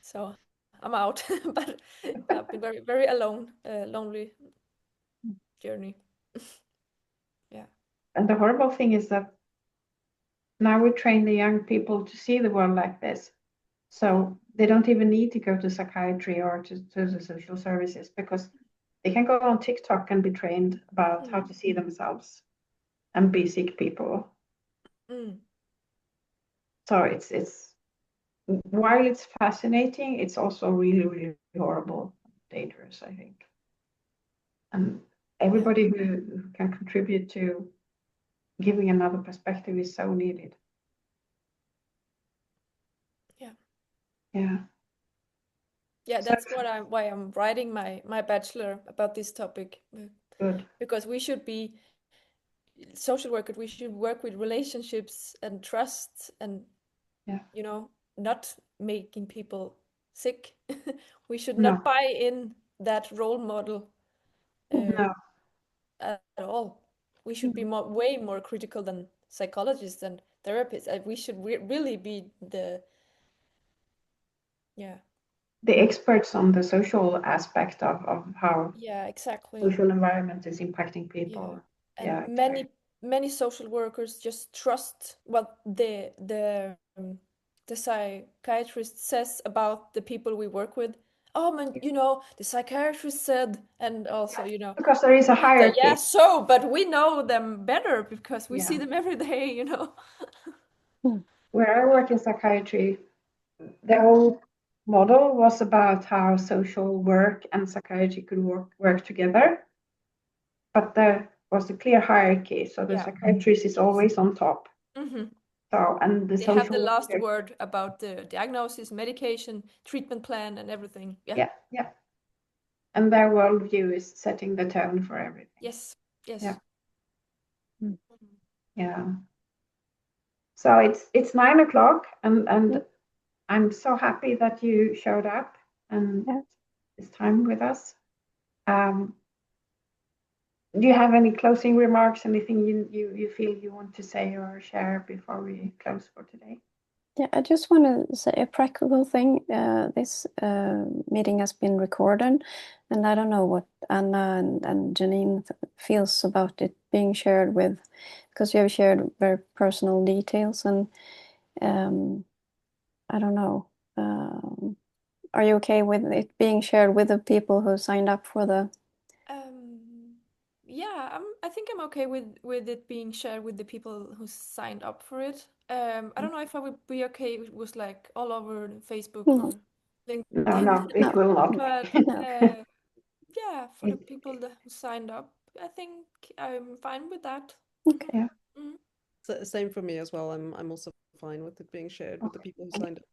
so I'm out. But I've been very very alone, lonely journey. Yeah. And the horrible thing is that now we train the young people to see the world like this. So they don't even need to go to psychiatry or to the social services because they can go on TikTok and be trained about how to see themselves and be sick people. So it's while it's fascinating, it's also really, really horrible, dangerous, I think. And everybody who can contribute to giving another perspective is so needed. Yeah. Yeah. Yeah, that's why I'm writing my bachelor about this topic. Good. Because we should be social workers, we should work with relationships and trust and you know, not making people sick. We should not buy in that role model at all. We should be way more critical than psychologists and therapists. We should really be the experts on the social aspect of how exactly social environment is impacting people. And many social workers just trust what the psychiatrist says about the people we work with. Oh man, you know, the psychiatrist said, and also, you know, because there is a hierarchy. Yeah, so, but we know them better because we see them every day, you know. Where I work in psychiatry, the whole model was about how social work and psychiatry could work together. But there was a clear hierarchy, so the psychiatrist is always on top. So, and they have the last word about the diagnosis, medication, treatment plan, and everything. Yeah. And their worldview is setting the tone for everything. Yes. Yeah. So it's 9 o'clock, and I'm so happy that you showed up, and this time with us. Do you have any closing remarks? Anything you feel you want to say or share before we close for today? Yeah, I just want to say a practical thing. This meeting has been recorded, and I don't know what Anna and Janine feels about it being shared with, because you have shared very personal details, and I don't know. Are you okay with it being shared with the people who signed up for the? Yeah, I think I'm okay with it being shared with the people who signed up for it. I don't know if I would be okay if it was like all over Facebook No. or LinkedIn. No, it will not. But No. yeah, for the people that who signed up, I think I'm fine with that. Okay. Yeah. Mhm. So, same for me as well. I'm also fine with it being shared with the people who signed up.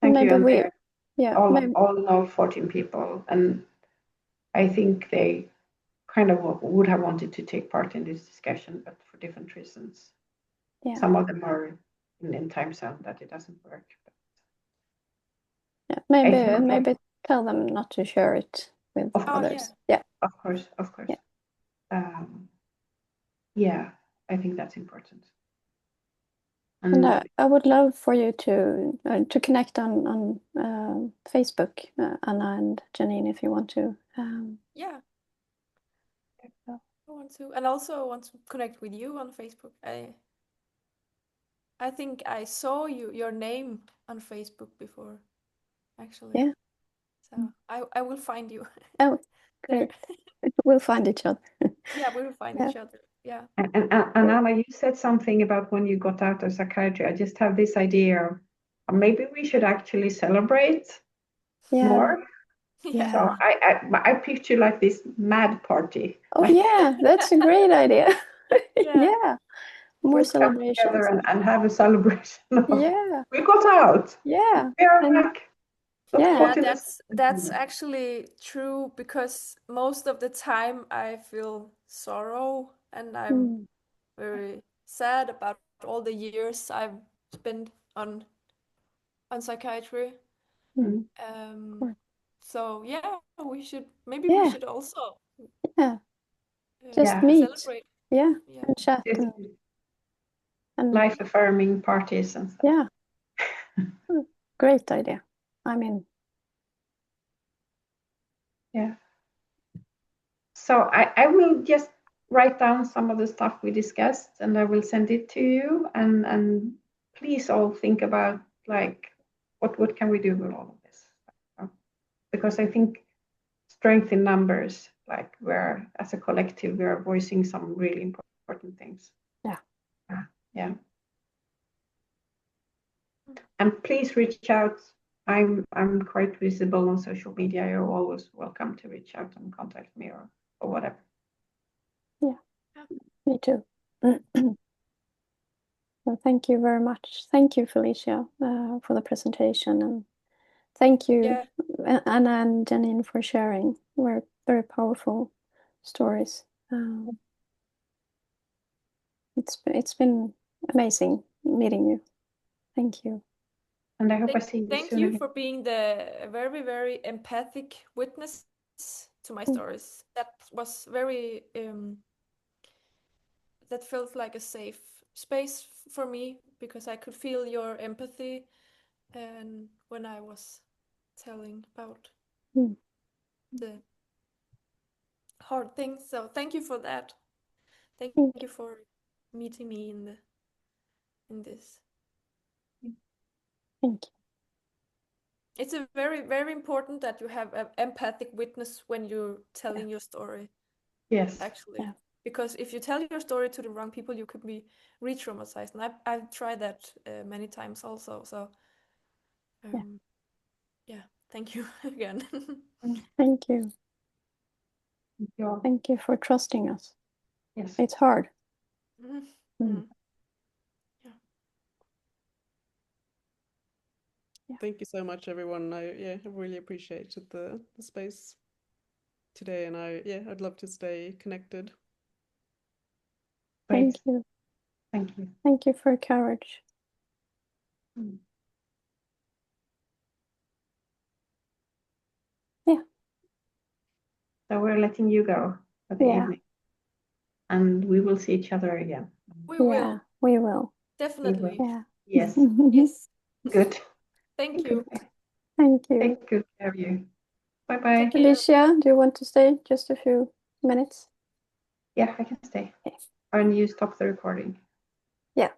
Thank you. Maybe And we, they're yeah, all maybe, know 14 people, and I think they kind of would have wanted to take part in this discussion, but for different reasons. yeah, Some of them are in time zone that it doesn't work. But yeah, I think, maybe tell them not to share it with Of Oh, others. Yeah, of course. Yeah. Yeah, I think that's important. and And I would love for you to connect on Facebook, Anna and Janine, if you want to. yeah, Yeah. I want to, and also want to connect with you on Facebook. I think I saw your name on Facebook before, actually. Yeah. So I will find you Oh, there. great. We'll find each other. Yeah, we will find Yeah. each other. Yeah. and Anna, you said something about when you got out of psychiatry. I just have this idea of maybe we should actually celebrate Yeah. more. Yeah. So I picture like this mad party. Oh, like, yeah, that's a great idea. Yeah. Yeah. More we come together celebrations. and have a celebration. Yeah. We got out. Yeah. We are And back. Not yeah. caught Yeah, in this. that's actually true because most of the time I feel sorrow and I'm Mm. very sad about all the years I've spent on psychiatry. Mm. Um, so yeah, maybe we Yeah. should also Yeah. Just Yeah. meet. celebrate. Yeah. Yeah. And chat It's and life affirming parties and stuff. yeah. Great idea. I mean, Yeah. So I will just write down some of the stuff we discussed and I will send it to you. And please all think about like what can we do with all of this? Because I think strength in numbers, like we're as a collective, we are voicing some really important things. Yeah. Yeah. And please reach out. I'm quite visible on social media. You're always welcome to reach out and contact me or whatever. me too. Well, thank you very much. Thank you, Felicia, for the presentation, and thank you, Yeah. Anna and Janine, for sharing. Were very powerful stories. It's been amazing meeting you. Thank you. And I hope I see you Thank soon you again. for being the very, very empathic witness to my stories. That was very that felt like a safe space for me because I could feel your empathy and when I was telling about Mm. the hard things. So thank you for that. Thank you for meeting me in this. Thank you. It's a very, very important that you have an empathic witness when you're telling your story, Yes. actually. Yeah. Because if you tell your story to the wrong people, you could be re-traumatized. And I've tried that many times also. So, yeah, thank you again. Thank you. Yeah. Thank you for trusting us. Yes. It's hard. Mhm. Mm. Yeah. Thank you so much, everyone. I really appreciated the space today, and I'd love to stay connected. Great. Thank you. Thank you. Thank you for your courage. Yeah. So we're letting you go for the Yeah. evening. And we will see each other again. We Yeah, will, we will. definitely. Yeah. Yes. Yes. Good. Thank you. Good. Thank you. Take good care of you. Bye-bye. Take care. Alicia, do you want to stay just a few minutes? Yeah, I can stay. Okay. And you stop the recording. Yeah.